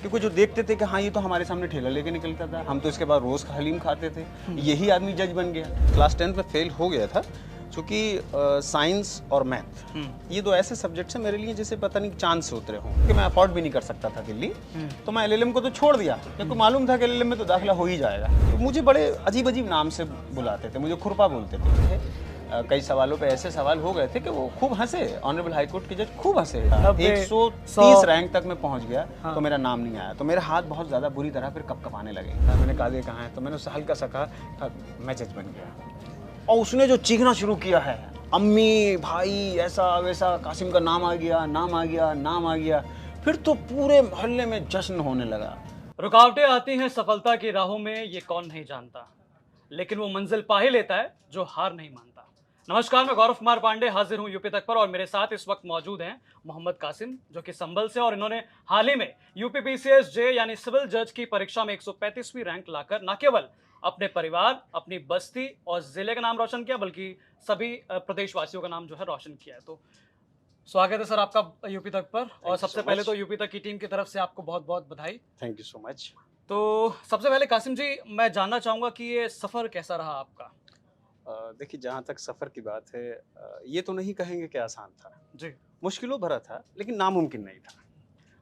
क्योंकि जो देखते थे कि हाँ ये तो हमारे सामने ठेला लेके निकलता था, हम तो इसके बाद रोज़ का हलीम खाते थे, यही आदमी जज बन गया। क्लास 10 में फेल हो गया था क्योंकि साइंस और मैथ ये दो ऐसे सब्जेक्ट्स हैं मेरे लिए जैसे पता नहीं चांद से उतरे हों, कि मैं अफोर्ड भी नहीं कर सकता था दिल्ली। तो मैं एलएलएम को तो छोड़ दिया क्योंकि मालूम था कि एलएलएम में तो दाखिला हो ही जाएगा। तो मुझे बड़े अजीब अजीब नाम से बुलाते थे, मुझे खुरपा बोलते थे। कई सवालों पे ऐसे सवाल हो गए थे कि वो खूब हंसे, ऑनरेबल हाई कोर्ट के जज खूब हंसे। 130 रैंक तक मैं पहुंच गया। हाँ। तो मेरा नाम नहीं आया, तो मेरे हाथ बहुत ज़्यादा बुरी तरह फिर कपकपाने लगे। मैंने कहा ये कहाँ है, तो मैंने उससे हल्का सा कहा मैं जज बन गया। और उसने जो चीखना शुरू किया है, अम्मी भाई ऐसा वैसा, कासिम का नाम आ गया, नाम आ गया, नाम आ गया, फिर तो पूरे मोहल्ले में जश्न होने लगा। रुकावटें आती हैं सफलता की राहों में, ये कौन नहीं जानता, लेकिन वो मंजिल पा ही लेता है जो हार नहीं मानता। नमस्कार, मैं गौरव कुमार पांडे हाजिर हूं यूपी तक पर, और मेरे साथ इस वक्त मौजूद हैं मोहम्मद कासिम, जो कि संभल से, और इन्होंने हाल ही में यूपी पीसीएस जे यानी सिविल जज की परीक्षा में 135वीं रैंक लाकर न केवल अपने परिवार, अपनी बस्ती और जिले का नाम रोशन किया, बल्कि सभी प्रदेशवासियों का नाम जो है रोशन किया है। तो स्वागत है सर आपका यूपी तक पर, और सबसे पहले तो यूपी तक की टीम की तरफ से आपको बहुत बहुत बधाई। Thank you so much. तो सबसे पहले कासिम जी, मैं जानना चाहूंगा कि ये सफर कैसा रहा आपका। देखिए, जहाँ तक सफ़र की बात है, ये तो नहीं कहेंगे कि आसान था जी। मुश्किलों भरा था, लेकिन नामुमकिन नहीं था।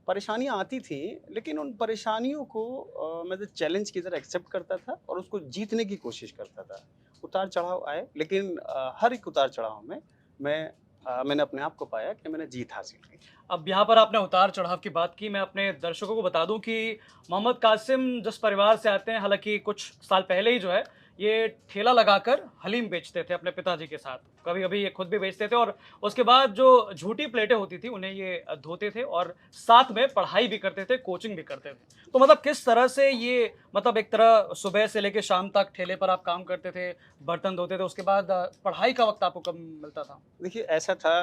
परेशानियाँ आती थी, लेकिन उन परेशानियों को मैं तो चैलेंज की तरह एक्सेप्ट करता था और उसको जीतने की कोशिश करता था। उतार चढ़ाव आए, लेकिन हर एक उतार चढ़ाव में मैंने अपने आप को पाया कि मैंने जीत हासिल की। अब यहाँ पर आपने उतार चढ़ाव की बात की, मैं अपने दर्शकों को बता दूं कि मोहम्मद कासिम जिस परिवार से आते हैं, हालांकि कुछ साल पहले ही जो है ये ठेला लगाकर हलीम बेचते थे अपने पिताजी के साथ, कभी कभी ये खुद भी बेचते थे, और उसके बाद जो झूठी प्लेटें होती थी उन्हें ये धोते थे, और साथ में पढ़ाई भी करते थे, कोचिंग भी करते थे। तो मतलब किस तरह से ये, मतलब एक तरह सुबह से लेकर शाम तक ठेले पर आप काम करते थे, बर्तन धोते थे, उसके बाद पढ़ाई का वक्त आपको कब मिलता था? देखिए, ऐसा था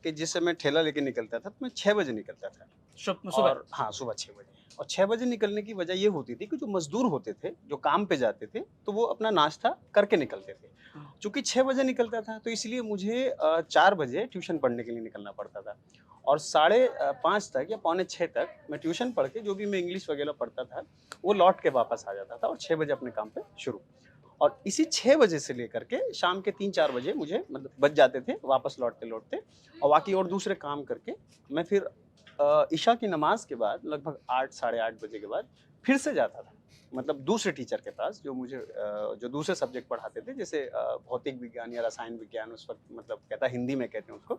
कि जिस समय ठेला लेके निकलता था, तो मैं 6 बजे निकलता था। सुबह? हाँ, सुबह 6 बजे। और 6 बजे निकलने की वजह ये होती थी कि जो मज़दूर होते थे, जो काम पे जाते थे, तो वो अपना नाश्ता करके निकलते थे। चूँकि 6 बजे निकलता था, तो इसलिए मुझे 4 बजे ट्यूशन पढ़ने के लिए निकलना पड़ता था। और साढ़े 5 तक या पौने 6 तक मैं ट्यूशन पढ़ के, जो भी मैं इंग्लिश वगैरह पढ़ता था, वो लौट के वापस आ जाता था, और 6 बजे अपने काम पे शुरू। और इसी 6 बजे से लेकर के शाम के 3-4 बजे मुझे मतलब बज जाते थे वापस लौटते-लौटते, और बाकी और दूसरे काम करके मैं फिर इशा की नमाज के बाद लगभग 8 साढ़े 8 बजे के बाद फिर से जाता था, मतलब दूसरे टीचर के पास, जो मुझे जो दूसरे सब्जेक्ट पढ़ाते थे, जैसे भौतिक विज्ञान या रसायन विज्ञान उस वक्त, मतलब कहता हिंदी में कहते हैं उसको।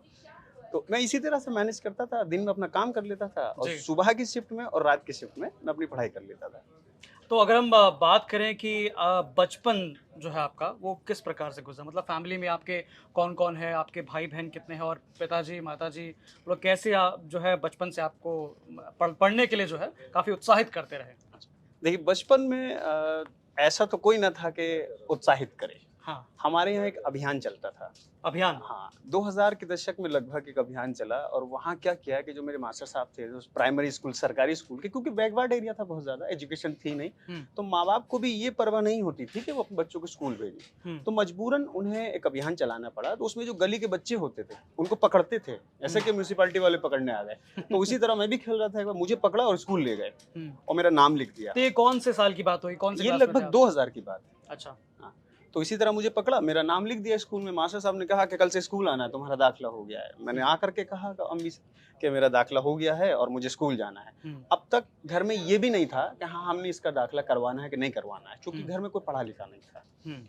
तो मैं इसी तरह से मैनेज करता था, दिन में अपना काम कर लेता था, और सुबह की शिफ्ट में और रात की शिफ्ट में मैं अपनी पढ़ाई कर लेता था। तो अगर हम बात करें कि बचपन जो है आपका वो किस प्रकार से गुजरा, मतलब फैमिली में आपके कौन कौन है, आपके भाई बहन कितने हैं, और पिताजी माताजी लोग कैसे जो है बचपन से आपको पढ़ने के लिए जो है काफ़ी उत्साहित करते रहे? देखिए, बचपन में ऐसा तो कोई ना था कि उत्साहित करे। हाँ। हमारे यहाँ एक अभियान चलता था। अभियान? हाँ, 2000 के दशक में लगभग एक अभियान चला, और वहाँ क्या किया कि जो मेरे मास्टर साहब थे, जो प्राइमरी स्कूल, सरकारी स्कूल के, क्योंकि बैकवर्ड एरिया था, बहुत ज़्यादा एजुकेशन थी नहीं, तो माँ-बाप को भी ये परवाह नहीं होती थी कि वो अपने बच्चों को स्कूल भेजें। तो मजबूरन उन्हें एक अभियान चलाना पड़ा। तो उसमें जो गली के बच्चे होते थे, उनको पकड़ते थे, ऐसे कि म्युनिसिपैलिटी वाले पकड़ने आ गए। तो उसी तरह मैं भी खेल रहा था, एक बार मुझे पकड़ा और स्कूल ले गए, और मेरा नाम लिख दिया। तो ये कौन से साल की बात हुई, कौन सी ये क्लास में थे लगभग आप? 2000 की बात है। अच्छा। हाँ, तो इसी तरह मुझे पकड़ा, मेरा नाम लिख दिया स्कूल में। मास्टर साहब ने कहा कि कल से स्कूल आना है, तुम्हारा दाखिला हो गया है। मैंने आकर के कहा कि अम्मी से कि मेरा दाखिला हो गया है और मुझे स्कूल जाना है। अब तक घर में ये भी नहीं था कि हाँ, हमने इसका दाखिला करवाना है कि नहीं करवाना है, क्योंकि घर में कोई पढ़ा लिखा नहीं था।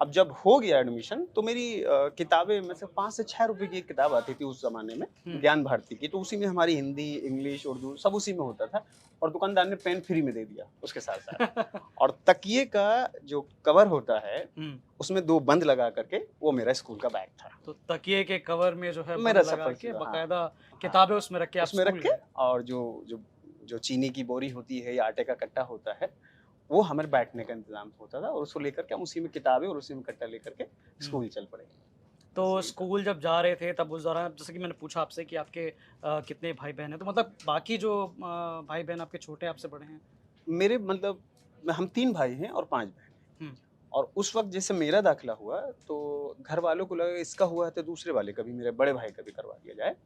अब जब हो गया एडमिशन, तो मेरी किताबें में से 5 से 6 रुपए की एक किताब आती थी उस जमाने में, ज्ञान भारती की, तो उसी में हमारी हिंदी, इंग्लिश, उर्दू सब उसी में होता था, और दुकानदार ने पेन फ्री में दे दिया उसके साथ-साथ। और तकिए का जो कवर होता है, उसमें 2 बंद लगा करके, वो मेरा स्कूल का बैग था। तो तकिए के कवर में जो है मेरा बंद लगा सफर के किया, बाकायदा किताबें उसमें रख के आप उसमें रख स्कूल के, गए। और जो चीनी की बोरी होती है या आटे का कट्टा होता है, वो हमारे बैठने का इंतजाम होता था, और उसको लेकर के हम उसी में किताबें और उसी में कट्टा लेकर के स्कूल चल पड़े। तो स्कूल जब जा रहे थे, तब उस दौरान जैसे कि मैंने पूछा आपसे कि आपके कितने भाई बहन हैं, तो मतलब बाकी जो भाई बहन आपके छोटे आपसे बड़े हैं? मेरे मतलब हम 3 भाई हैं और 5 बहन हैं। और उस वक्त जैसे मेरा दाखिला हुआ, तो घर वालों को लगा इसका हुआ है तो दूसरे वाले का भी, मेरे बड़े भाई का भी करवा दिया जाए।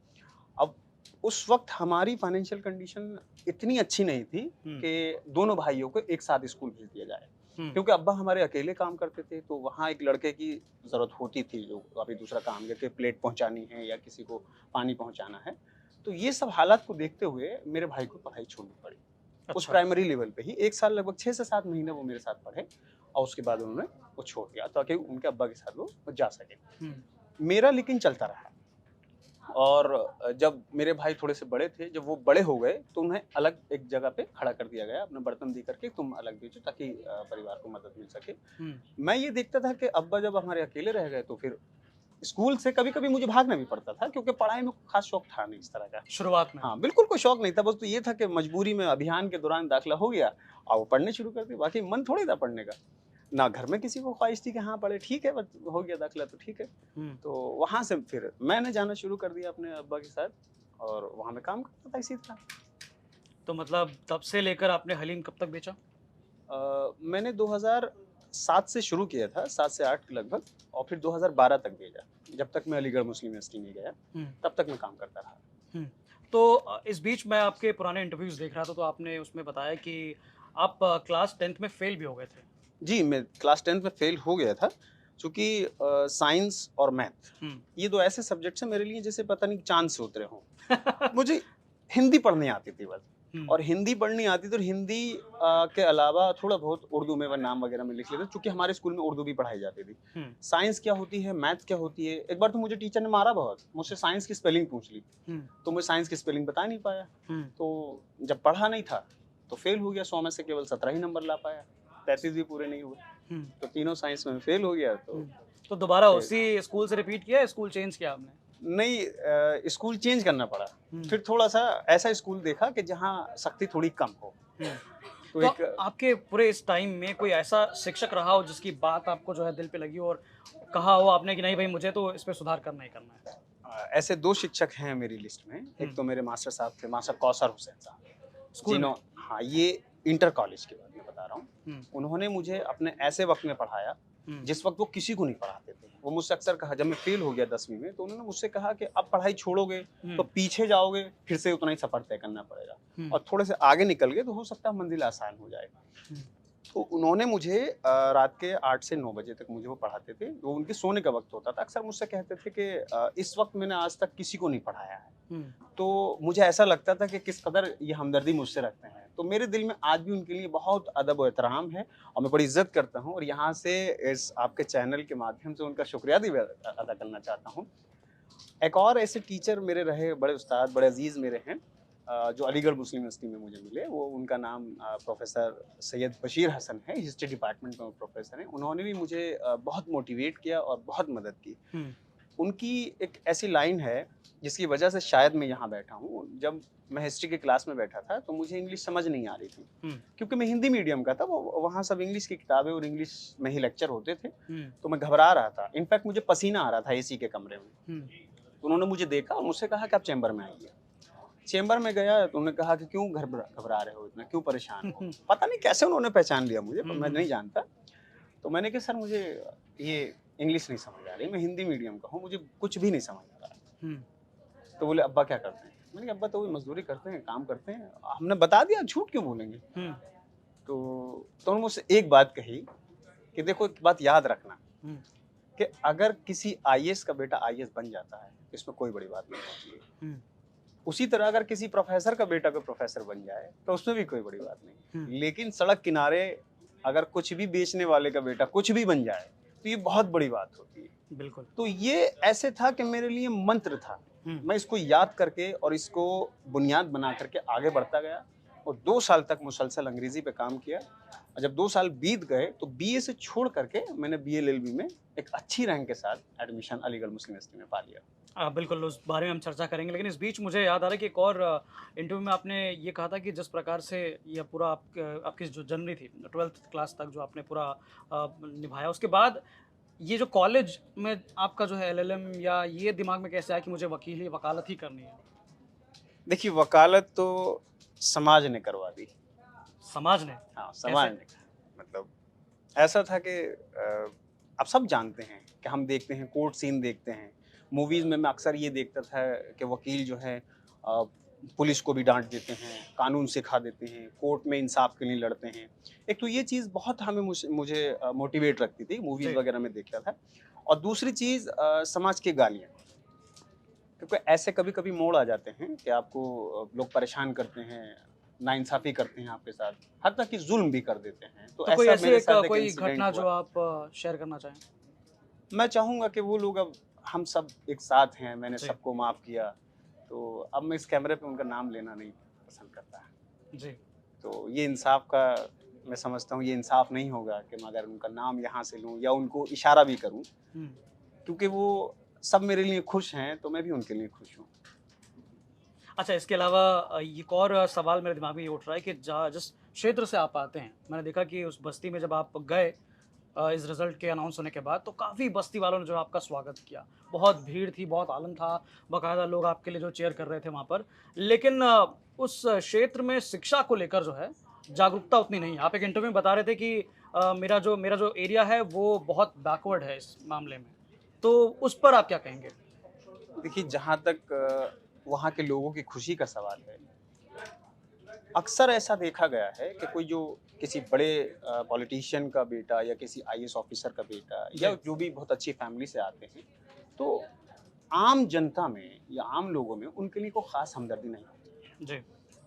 अब उस वक्त हमारी फाइनेंशियल कंडीशन इतनी अच्छी नहीं थी कि दोनों भाइयों को एक साथ स्कूल भेज दिया जाए, क्योंकि अब्बा हमारे अकेले काम करते थे, तो वहाँ एक लड़के की ज़रूरत होती थी जो अभी दूसरा काम करके प्लेट पहुँचानी है या किसी को पानी पहुँचाना है। तो ये सब हालात को देखते हुए मेरे भाई को पढ़ाई छोड़नी पड़ी। उस अच्छा। प्राइमरी लेवल पे ही 1 साल लगभग 6 से 7 महीने वो मेरे साथ पढ़े और उसके बाद उन्होंने वो छोड़ दिया ताकि उनके अब्बा के साथ वो जा सके। मेरा लेकिन चलता रहा और जब मेरे भाई थोड़े से बड़े थे, जब वो बड़े हो गए तो उन्हें अलग एक जगह पे खड़ा कर दिया गया, अपना बर्तन दे करके तुम अलग बेचो ताकि परिवार को मदद मिल सके। मैं ये देखता था कि अब्बा जब हमारे अकेले रह गए तो फिर स्कूल से कभी-कभी मुझे भागना भी पड़ता था क्योंकि पढ़ाई में खास शौक था नहीं इस तरह का। शुरुआत में। हाँ, बिल्कुल कोई शौक नहीं था, बस तो ये था कि मजबूरी में अभियान के दौरान दाखिला हो गया और वो पढ़ने शुरू कर दिया, बाकी मन थोड़ी था पढ़ने का। ना घर में किसी को ख्वाहिश थी कि हाँ पढ़े, ठीक है, बस हो गया दाखिला तो ठीक है। तो वहाँ से फिर मैंने जाना शुरू कर दिया अपने अब्बा के साथ और वहाँ मैं काम करता था इसी तरह। तो मतलब तब से लेकर आपने हलीम कब तक बेचा? मैंने 2007 से शुरू किया था, 7 से 8 लगभग, और फिर 2012 तक भेजा। जब तक मैं अलीगढ़ मुस्लिम यूनिवर्सिटी नहीं गया, तब तक मैं काम करता रहा। तो इस बीच मैं आपके पुराने इंटरव्यूज़ देख रहा था, तो आपने उसमें बताया कि आप क्लास 10th में फेल भी हो गए थे। जी, मैं क्लास 10th में फेल हो गया था, चूँकि साइंस और मैथ ये 2 ऐसे सब्जेक्ट्स हैं मेरे लिए जैसे पता नहीं चाँद से उतरे हों। मुझे हिंदी पढ़नी आती थी बस, और हिंदी पढ़नी आती थी और हिंदी के अलावा थोड़ा बहुत उर्दू में मैं नाम वगैरह में लिख लेता, चूँकि हमारे स्कूल में उर्दू भी पढ़ाई जाती थी। साइंस क्या होती है, मैथ क्या होती है, एक बार तो मुझे टीचर ने मारा बहुत, मुझसे साइंस की स्पेलिंग पूछ ली, तो मैं साइंस की स्पेलिंग बता नहीं पाया। तो जब पढ़ा नहीं था तो फेल हो गया, 100 में से केवल 17 ही नंबर ला पाया, 33 भी पूरे नहीं हुए, तो तीनों साइंस में फेल हो गया। तो दोबारा उसी स्कूल से रिपीट किया, स्कूल चेंज किया आपने? नहीं, स्कूल चेंज करना पड़ा, फिर थोड़ा सा ऐसा स्कूल देखा कि जहाँ सख्ती थोड़ी कम हो। तो एक आपके पूरे इस टाइम में कोई ऐसा शिक्षक रहा हो जिसकी बात आपको जो है दिल पे लगी हो और कहा हो आपने कि नहीं भाई मुझे तो इस पे सुधार करना ही करना है? ऐसे 2 शिक्षक हैं मेरी लिस्ट में, एक तो मेरे मास्टर साहब थे, मास्टर कौसर हुसैन साहब, स्कूल में? हाँ, ये इंटर कॉलेज की बात मैं बता रहा हूँ। उन्होंने मुझे अपने ऐसे वक्त में पढ़ाया जिस वक्त वो किसी को नहीं पढ़ाते थे। वो मुझसे अक्सर कहा, जब मैं फेल हो गया 10वीं में, तो उन्होंने मुझसे कहा कि अब पढ़ाई छोड़ोगे तो पीछे जाओगे, फिर से उतना ही सफर तय करना पड़ेगा, और थोड़े से आगे निकल गए तो हो सकता है मंजिल आसान हो जाए। तो उन्होंने मुझे रात के 8 से 9 बजे तक मुझे वो पढ़ाते थे, वो उनके सोने का वक्त होता था। अक्सर मुझसे कहते थे कि इस वक्त मैंने आज तक किसी को नहीं पढ़ाया है। तो मुझे ऐसा लगता था कि किस कदर ये हमदर्दी मुझसे रखते हैं, तो मेरे दिल में आज भी उनके लिए बहुत अदब और एहतराम है और मैं बड़ी इज्जत करता हूँ, और यहाँ से इस आपके चैनल के माध्यम से उनका शुक्रिया भी अदा करना चाहता हूँ। एक और ऐसे टीचर मेरे रहे, बड़े उस्ताद, बड़े अजीज़ मेरे हैं, जो अलीगढ़ मुस्लिम यूनिवर्सिटी में मुझे मिले, वो उनका नाम प्रोफेसर सैयद बशीर हसन है, हिस्ट्री डिपार्टमेंट में प्रोफेसर हैं। उन्होंने भी मुझे बहुत मोटिवेट किया और बहुत मदद की। उनकी एक ऐसी लाइन है जिसकी वजह से शायद मैं यहाँ बैठा हूँ। जब मैं हिस्ट्री की क्लास में बैठा था तो मुझे इंग्लिश समझ नहीं आ रही थी, क्योंकि मैं हिंदी मीडियम का था, वो वहाँ सब इंग्लिश की किताबें और इंग्लिश में ही लेक्चर होते थे, तो मैं घबरा रहा था। इनफैक्ट मुझे पसीना आ रहा था एसी के कमरे में। तो उन्होंने मुझे देखा और मुझसे कहा कि आप चैम्बर में आइए। चैम्बर में गया तो उन्होंने कहा कि क्यों घबरा रहे हो इतना, क्यों परेशान हो? पता नहीं कैसे उन्होंने पहचान लिया मुझे, पर मैं नहीं जानता। तो मैंने कहा सर मुझे ये इंग्लिश नहीं समझ आ रही, मैं हिंदी मीडियम का हूँ, मुझे कुछ भी नहीं समझ आ रहा। तो बोले अब्बा क्या करते हैं? मैंने कहा अब्बा तो वही मजदूरी करते हैं, काम करते हैं। हमने बता दिया, झूठ क्यों बोलेंगे? तो उन्होंने मुझसे एक बात कही कि देखो एक बात याद रखना कि अगर किसी आईएएस का बेटा आईएएस बन जाता है, इसमें कोई बड़ी बात नहीं होती है। उसी तरह अगर किसी प्रोफेसर का बेटा कोई प्रोफेसर बन जाए तो उसमें भी कोई बड़ी बात नहीं। लेकिन सड़क किनारे अगर कुछ भी बेचने वाले का बेटा कुछ भी बन जाए तो ये बहुत बड़ी बात होती है। बिल्कुल। तो ये ऐसे था कि मेरे लिए मंत्र था, मैं इसको याद करके और इसको बुनियाद बना करके आगे बढ़ता गया और 2 साल तक मुसलसल अंग्रेजी पे काम किया। और जब 2 साल बीत गए तो बीए से छोड़ करके मैंने बीए एलएलबी में एक अच्छी रैंक के साथ एडमिशन अलीगढ़ मुस्लिम यूनिवर्सिटी में पा लिया। बिल्कुल उस बारे में हम चर्चा करेंगे, लेकिन इस बीच मुझे याद आ रहा है कि एक और इंटरव्यू में आपने ये कहा था कि जिस प्रकार से यह पूरा आपकी जो जर्नी थी 12th क्लास तक जो आपने पूरा निभाया, उसके बाद ये जो कॉलेज में आपका जो है एलएलएम या ये दिमाग में कैसे आया कि मुझे वकालत ही करनी है? देखिए वकालत तो समाज ने करवा दी। समाज ने? हाँ, समाज ने। मतलब ऐसा था कि आप सब जानते हैं कि हम देखते हैं कोर्ट सीन देखते हैं, मूवीज़ में मैं अक्सर ये देखता था कि वकील जो है पुलिस को भी डांट देते हैं, कानून सिखा देते हैं, कोर्ट में इंसाफ के लिए लड़ते हैं। एक तो ये चीज़ बहुत हमें मुझे मोटिवेट रखती थी, मूवीज़ जी। वगैरह में देखता था। और दूसरी चीज़ समाज की गालियाँ, क्योंकि ऐसे कभी-कभी मोड़ आ जाते हैं कि आपको लोग परेशान करते हैं, नाइंसाफ़ी करते हैं आपके साथ, हत्ता कि ज़ुल्म भी कर देते हैं। तो तो कोई ऐसा ऐसी मेरे एक साथ एक कोई इंसिडेंट घटना जो हुआ। आप शेयर करना चाहें? मैं चाहूँगा कि वो लोग, अब हम सब एक साथ हैं, मैंने जी। सबको माफ़ किया, तो अब मैं इस कैमरे पे उनका नाम लेना नहीं पसंद करता। जी। तो ये इंसाफ़ का, मैं समझता हूँ ये इंसाफ़ नहीं होगा कि मैं अगर उनका नाम यहाँ से लूँ या उनको इशारा भी करूँ, हुँ। क्योंकि वो सब मेरे लिए खुश हैं, तो मैं भी उनके लिए खुश हूँ। अच्छा, इसके अलावा एक और सवाल मेरे दिमाग में ये उठ रहा है कि जहाँ जिस क्षेत्र से आप आते हैं, मैंने देखा कि उस बस्ती में जब आप गए इस रिज़ल्ट के अनाउंस होने के बाद, तो काफ़ी बस्ती वालों ने जो है आपका स्वागत किया। बहुत भीड़ थी, बहुत आलम था, बाकायदा लोग आपके लिए जो चीयर कर रहे थे वहाँ पर। लेकिन उस क्षेत्र में शिक्षा को लेकर जो है, जागरूकता उतनी नहीं है। आप एक इंटरव्यू में बता रहे थे कि मेरा जो एरिया है, वो बहुत बैकवर्ड है इस मामले में। तो उस पर आप क्या कहेंगे? देखिए, जहाँ तक वहाँ के लोगों की खुशी का सवाल है, अक्सर ऐसा देखा गया है कि कोई जो किसी बड़े पॉलिटिशियन का बेटा या किसी आईएएस ऑफिसर का बेटा या जी। जो भी बहुत अच्छी फैमिली से आते हैं, तो आम जनता में या आम लोगों में उनके लिए कोई खास हमदर्दी नहीं होती। जी।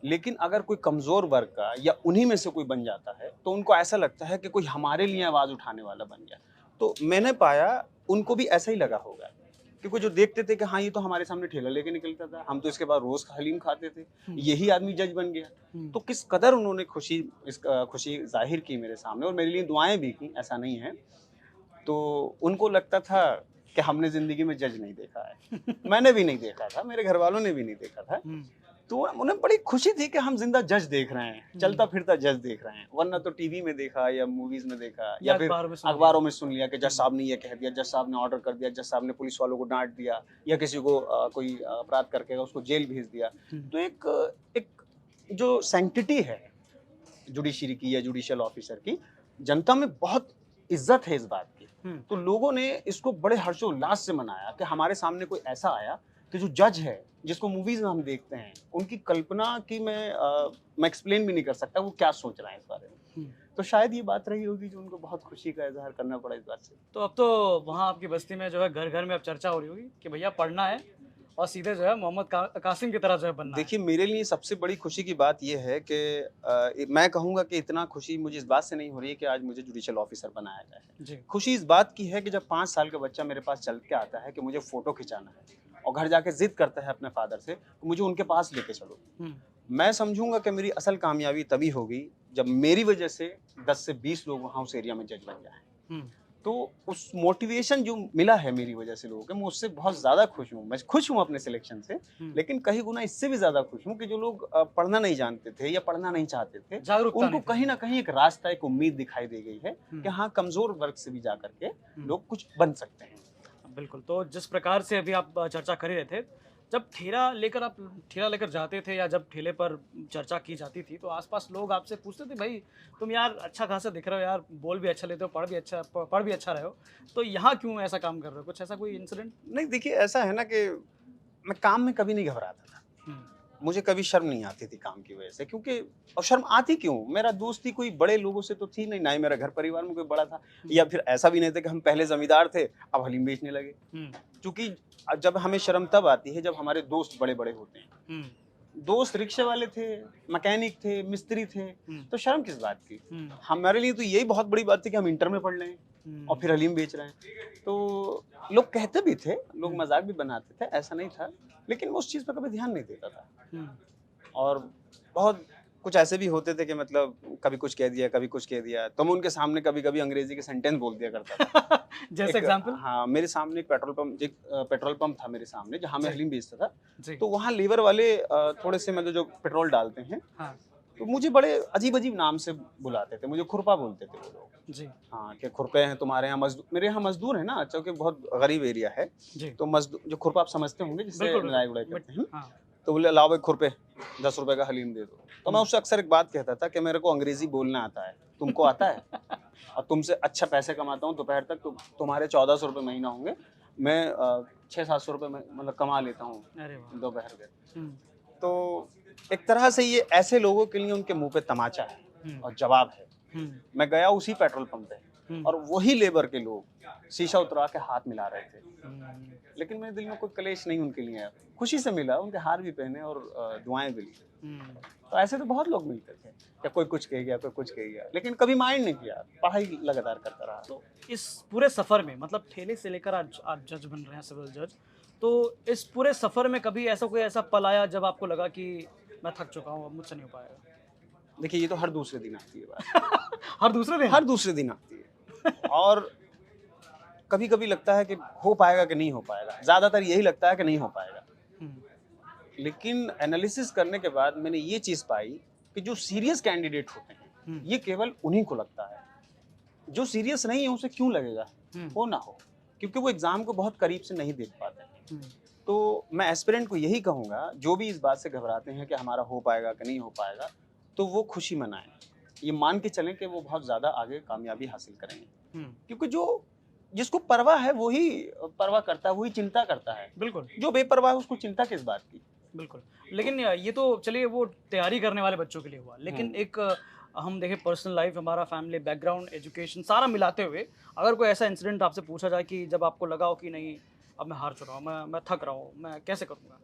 लेकिन अगर कोई कमज़ोर वर्ग का या उन्हीं में से कोई बन जाता है, तो उनको ऐसा लगता है कि कोई हमारे लिए आवाज़ उठाने वाला बन गया। तो मैंने पाया उनको भी ऐसा ही लगा होगा, क्योंकि जो देखते थे कि हाँ, ये तो हमारे सामने ठेला लेके निकलता था, हम तो इसके बाद रोज़ हलीम खाते थे, हुँ। यही आदमी जज बन गया। हुँ। तो किस कदर उन्होंने खुशी ज़ाहिर की मेरे सामने और मेरे लिए दुआएँ भी की, ऐसा नहीं है। तो उनको लगता था कि हमने ज़िंदगी में जज नहीं देखा है। मैंने भी नहीं देखा था, मेरे घरवालों ने भी नहीं देखा था। हुँ। तो उन्हें बड़ी खुशी थी कि हम ज़िंदा जज देख रहे हैं, हुँ। चलता-फिरता जज देख रहे हैं। वरना तो टीवी में देखा या मूवीज़ में देखा या या फिर अखबारों में सुन लिया। अखबारों में सुन लिया कि जज हुँ। साहब ने ये कह दिया, जज साहब ने ऑर्डर कर दिया, जज साहब ने पुलिस वालों को डाँट दिया या किसी को कोई अपराध करके उसको जेल भेज दिया। हुँ। तो एक जो सैंक्टिटी है जुडिशरी की या जुडिशियल ऑफिसर की, जनता में बहुत इज्जत है इस बात की। हुँ। तो लोगों ने इसको बड़े हर्षोल्लास से मनाया कि हमारे सामने कोई ऐसा आया कि जो जज है, जिसको मूवीज़ में हम देखते हैं, उनकी कल्पना की मैं एक्सप्लेन भी नहीं कर सकता वो क्या सोच रहे हैं इस बारे में। हुँ। तो शायद ये बात रही होगी जो उनको बहुत खुशी का इज़हार करना पड़ा इस बात से। तो अब तो वहाँ आपकी बस्ती में जो है घर-घर में अब चर्चा हो रही होगी कि भैया पढ़ना है और सीधे जो है मोहम्मद कासिम की तरह जो है बनना है। देखिए, मेरे लिए सबसे बड़ी खुशी की बात ये है कि मैं कहूँगा कि इतना खुशी मुझे इस बात से नहीं हो रही है कि आज मुझे जुडिशियल ऑफिसर बनाया गया है। जी। खुशी इस बात की है कि जब 5 साल का बच्चा मेरे पास चल के आता है कि मुझे फ़ोटो खिंचाना है और घर जाके ज़िद करता है अपने फ़ादर से कि मुझे उनके पास लेके चलो। हुँ। मैं समझूँगा कि मेरी असल कामयाबी तभी होगी जब मेरी वजह से 10 से 20 लोग वहाँ उस एरिया में जज बन जाएँ। हुँ। तो उस मोटिवेशन जो मिला है मेरी वजह से लोगों को, मैं उससे बहुत ज़्यादा खुश हूँ। मैं खुश हूँ अपने सिलेक्शन से, हुँ। लेकिन कहीं गुना इससे भी ज़्यादा खुश हूँ कि जो लोग पढ़ना नहीं जानते थे या पढ़ना नहीं चाहते थे, जागरूकता उनको नहीं थी। कहीं न कहीं एक रास्ता, एक उम्मीद दिखाई दे गई है हुँ। कि हाँ, कमज़ोर वर्ग से भी जाकर के हुँ। लोग कुछ बन सकते हैं। बिल्कुल, तो जिस प्रकार से अभी आप चर्चा कर ही रहे थे, जब आप ठेला लेकर जाते थे या जब ठेले पर चर्चा की जाती थी, तो आस-पास लोग आपसे पूछते थे, "भई, तुम यार अच्छा-खासा दिख रहे हो यार, बोल भी अच्छा लेते हो, पढ़ भी अच्छा रहे हो, तो यहाँ क्यों ऐसा काम कर रहे हो?" कुछ ऐसा कोई इंसिडेंट? नहीं, देखिए ऐसा है ना कि मैं काम में कभी नहीं घबराता था। हुँ। मुझे कभी शर्म नहीं आती थी काम की वजह से, क्योंकि और शर्म आती क्यों? मेरा दोस्ती कोई बड़े लोगों से तो थी नहीं, ना ही मेरा घर परिवार में कोई बड़ा था हुँ। या फिर ऐसा भी नहीं था कि हम पहले ज़मींदार थे, अब हलीम बेचने लगे। हुँ। चूँकि जब हमें शर्म तब आती है जब हमारे दोस्त बड़े-बड़े होते हैं। हुँ। दोस्त रिक्शे वाले थे, मैकेनिक थे, मिस्त्री थे, हुँ। तो शर्म किस बात की? हुँ। हमारे लिए तो यही बहुत बड़ी बात थी कि हम इंटर में पढ़ रहे हैं और हुँ। फिर हलीम बेच रहे हैं। तो लोग कहते भी थे, लोग हुँ। मज़ाक भी बनाते थे, ऐसा नहीं था, लेकिन मैं उस चीज़ पे कभी ध्यान नहीं देता था। हुँ। और बहुत कुछ ऐसे भी होते थे कि मतलब कभी कुछ कह दिया, कभी कुछ कह दिया, तो मैं उनके सामने कभी-कभी अंग्रेज़ी के सेंटेंस बोल दिया करता था। जैसे एग्ज़ाम्पल? हाँ, मेरे सामने एक पेट्रोल पंप था मेरे सामने जहाँ मैं जी। हलीम बेचता था। जी। तो वहाँ लीवर वाले थोड़े से मतलब जो पेट्रोल डालते हैं, हाँ। तो मुझे बड़े अजीब-अजीब नाम से बुलाते थे, मुझे खुरपा बोलते थे वो लोग। जी। हाँ, कि खुरपे हैं तुम्हारे यहाँ मेरे यहाँ मज़दूर हैं ना, चूँकि बहुत गरीब एरिया है, जी। तो जो खुरपा आप समझते होंगे जिससे बिल्कुल, निराई-गुड़ाई बिल्कुल। करते हैं। हाँ। तो बोले लाओ भाई खुरपे, 10 रुपए का हलीम दे दो। तो मैं हुँ। उससे अक्सर एक बात कहता था कि मेरे को अंग्रेज़ी बोलना आता है, तुमको आता है? और तुमसे अच्छा पैसे कमाता हूँ, दोपहर तक तो तुम्हारे 1400 रुपए महीना होंगे, मैं 600-700 रुपए में मतलब कमा लेता हूँ अरे वाह! दोपहर के। हुँ। तो एक तरह से ये ऐसे लोगों के लिए उनके मुंह पे तमाचा है और जवाब है। मैं गया उसी पेट्रोल पंप पे और वही लेबर के लोग शीशा उतरा के हाथ मिला रहे थे, लेकिन मेरे दिल में कोई कलेश नहीं उनके लिए, खुशी से मिला, उनके हार भी पहने और दुआएं भी ली। तो ऐसे तो बहुत लोग मिलते थे, या कोई कुछ कह गया, कोई कुछ कह गया, लेकिन कभी माइंड नहीं किया, पढ़ाई लगातार करता रहा। तो इस पूरे सफर में, मतलब ठेले से लेकर आज आप जज बन रहे हैं, सिविल जज, तो इस पूरे सफर में कभी ऐसा कोई ऐसा पल आया जब आपको लगा कि मैं थक चुका हूँ, अब मुझसे नहीं हो पाएगा? देखिए, ये तो हर दूसरे दिन आती है बात। हर दूसरे दिन आती है और कभी कभी लगता है कि हो पाएगा कि नहीं हो पाएगा, ज्यादातर यही लगता है कि नहीं हो पाएगा। लेकिन एनालिसिस करने के बाद मैंने ये चीज पाई कि जो सीरियस कैंडिडेट होते हैं ये केवल उन्हीं को लगता है, जो सीरियस नहीं है उसे क्यों लगेगा, हो ना हो, क्योंकि वो एग्जाम को बहुत करीब से नहीं देख पाते। तो मैं एस्पिरेंट को यही कहूंगा, जो भी इस बात से घबराते हैं कि हमारा हो पाएगा कि नहीं हो पाएगा, तो वो खुशी मनाएं, ये मान के चलें कि वो बहुत ज्यादा आगे कामयाबी हासिल करेंगे। क्योंकि जो जिसको परवाह है वही परवाह करता है, वही चिंता करता है। बिल्कुल। जो बेपरवाह है उसको चिंता किस बात की। बिल्कुल। लेकिन ये तो चलिए वो तैयारी करने वाले बच्चों के लिए हुआ, लेकिन एक हम देखें पर्सनल लाइफ, हमारा फैमिली बैकग्राउंड, एजुकेशन सारा मिलाते हुए अगर कोई ऐसा इंसिडेंट आपसे पूछा जाए कि जब आपको लगा हो कि नहीं अब मैं हार चुका हूँ, मैं थक रहा हूँ, मैं कैसे करूँगा,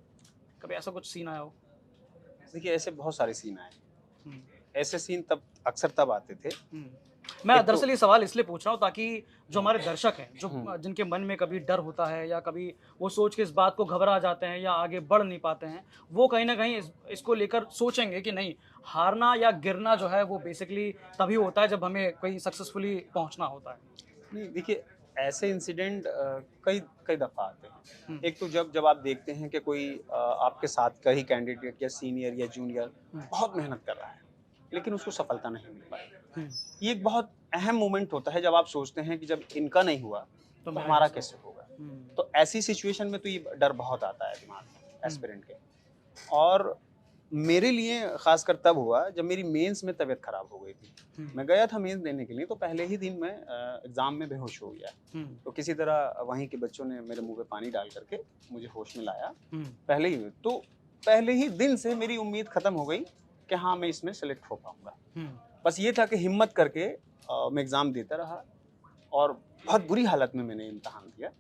कभी ऐसा कुछ सीन आया हो? देखिए, ऐसे बहुत सारे सीन आए। ऐसे सीन अक्सर तब आते थे। मैं दरअसल ये सवाल इसलिए पूछ रहा हूँ ताकि जो हमारे दर्शक हैं, जो जिनके मन में कभी डर होता है या कभी वो सोच के इस बात को घबरा जाते हैं या आगे बढ़ नहीं पाते हैं, वो कहीं ना कहीं इसको लेकर सोचेंगे कि नहीं, हारना या गिरना जो है वो बेसिकली तभी होता है जब हमें कहीं सक्सेसफुली पहुंचना होता है। नहीं, देखिए, ऐसे इंसिडेंट कई कई दफ़ा आते हैं। एक तो जब आप देखते हैं कि कोई आपके साथ का ही कैंडिडेट या सीनियर या जूनियर बहुत मेहनत कर रहा है लेकिन उसको सफलता नहीं मिल पाई। ये एक बहुत अहम मोमेंट होता है जब आप सोचते हैं कि जब इनका नहीं हुआ तो हमारा कैसे होगा। तो ऐसी सिचुएशन में तो ये डर बहुत आता है दिमाग में एस्पिरेंट के। और मेरे लिए खासकर तब हुआ जब मेरी मेंस में तबीयत खराब हो गई थी। मैं गया था मेंस देने के लिए, तो पहले ही दिन मैं एग्जाम में बेहोश हो गया। तो किसी तरह वहीं के बच्चों ने मेरे मुंह पे पानी डाल करके मुझे होश में लाया पहले ही दिन से मेरी उम्मीद खत्म हो गई कि हाँ, मैं इसमें सेलेक्ट हो पाऊंगा। बस ये था कि हिम्मत करके मैं एग्ज़ाम देता रहा और बहुत बुरी हालत में मैंने इम्तहान दिया।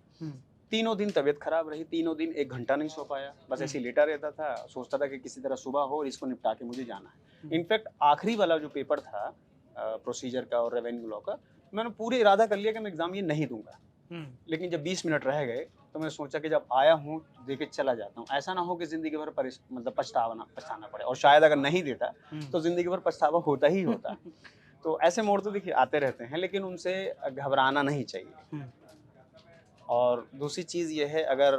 तीनों दिन तबीयत खराब रही, तीनों दिन 1 घंटा नहीं सो पाया, बस ऐसे ही लेटा रहता था, सोचता था कि किसी तरह सुबह हो और इसको निपटा के मुझे जाना है। इनफैक्ट आखिरी वाला जो पेपर था प्रोसीजर का और रेवेन्यू लॉ का, मैंने पूरे इरादा कर लिया कि मैं एग्ज़ाम ये नहीं दूंगा। लेकिन जब 20 मिनट रह गए तो मैं सोचा कि जब आया हूँ दे के चला जाता हूँ, ऐसा ना हो कि जिंदगी भर मतलब पछताना पड़े, और शायद अगर नहीं देता तो जिंदगी भर पछतावा होता ही होता। तो ऐसे मोड़ तो देखिए आते रहते हैं, लेकिन उनसे घबराना नहीं चाहिए। और दूसरी चीज़ ये है, अगर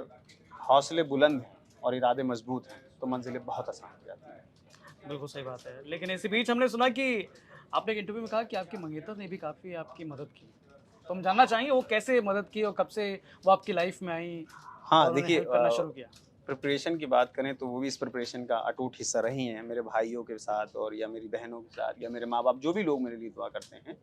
हौसले बुलंद हैं और इरादे मजबूत हैं तो मंजिलें बहुत आसान हो जाती हैं। बिल्कुल सही बात है। लेकिन इसी बीच हमने सुना कि आपने एक इंटरव्यू में कहा कि आपके मंगेतर ने भी काफ़ी आपकी मदद की, तो हम जानना चाहेंगे वो कैसे मदद की और कब से वो आपकी लाइफ में आई? हाँ, देखिए, करना शुरू किया। प्रिपरेशन की बात करें तो वो भी इस प्रिपरेशन का अटूट हिस्सा रही हैं, मेरे भाइयों के साथ और या मेरी बहनों के साथ या मेरे माँ बाप, जो भी लोग मेरे लिए दुआ करते हैं,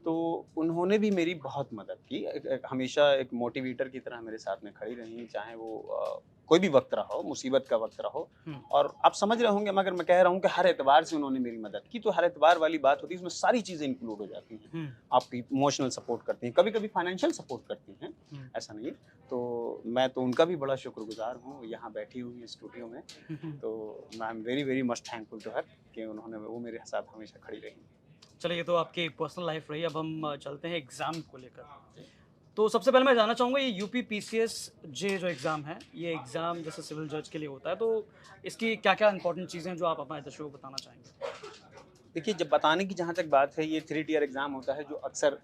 तो उन्होंने भी मेरी बहुत मदद की। हमेशा एक मोटिवेटर की तरह मेरे साथ में खड़ी रही, चाहे वो कोई भी वक्त रहा हो, मुसीबत का वक्त रहो। और आप समझ रहे होंगे मगर मैं कह रहा हूँ कि हर एतबार से उन्होंने मेरी मदद की। तो हर एतबार वाली बात होती है, उसमें सारी चीज़ें इंक्लूड हो जाती हैं। आपकी इमोशनल सपोर्ट करती हैं, कभी कभी फाइनेंशियल सपोर्ट करती हैं, ऐसा नहीं। तो मैं तो उनका भी बड़ा शुक्रगुजार हूँ, यहाँ बैठी हुई है स्टूडियो में। तो I am very very much thankful to her कि वो मेरे साथ हमेशा खड़ी रही। चलिए, ये तो आपकी पर्सनल लाइफ रही। अब हम चलते हैं एग्ज़ाम को लेकर। तो सबसे पहले मैं जानना चाहूँगा, ये यूपी PCS जे जो एग्ज़ाम है, ये एग्ज़ाम जैसे सिविल जज के लिए होता है, तो इसकी क्या क्या इंपॉर्टेंट चीज़ें हैं जो आप हमारे दर्शकों को बताना चाहेंगे? देखिए, जब बताने की जहाँ तक बात है, ये 3 टियर एग्जाम होता है जो अक्सर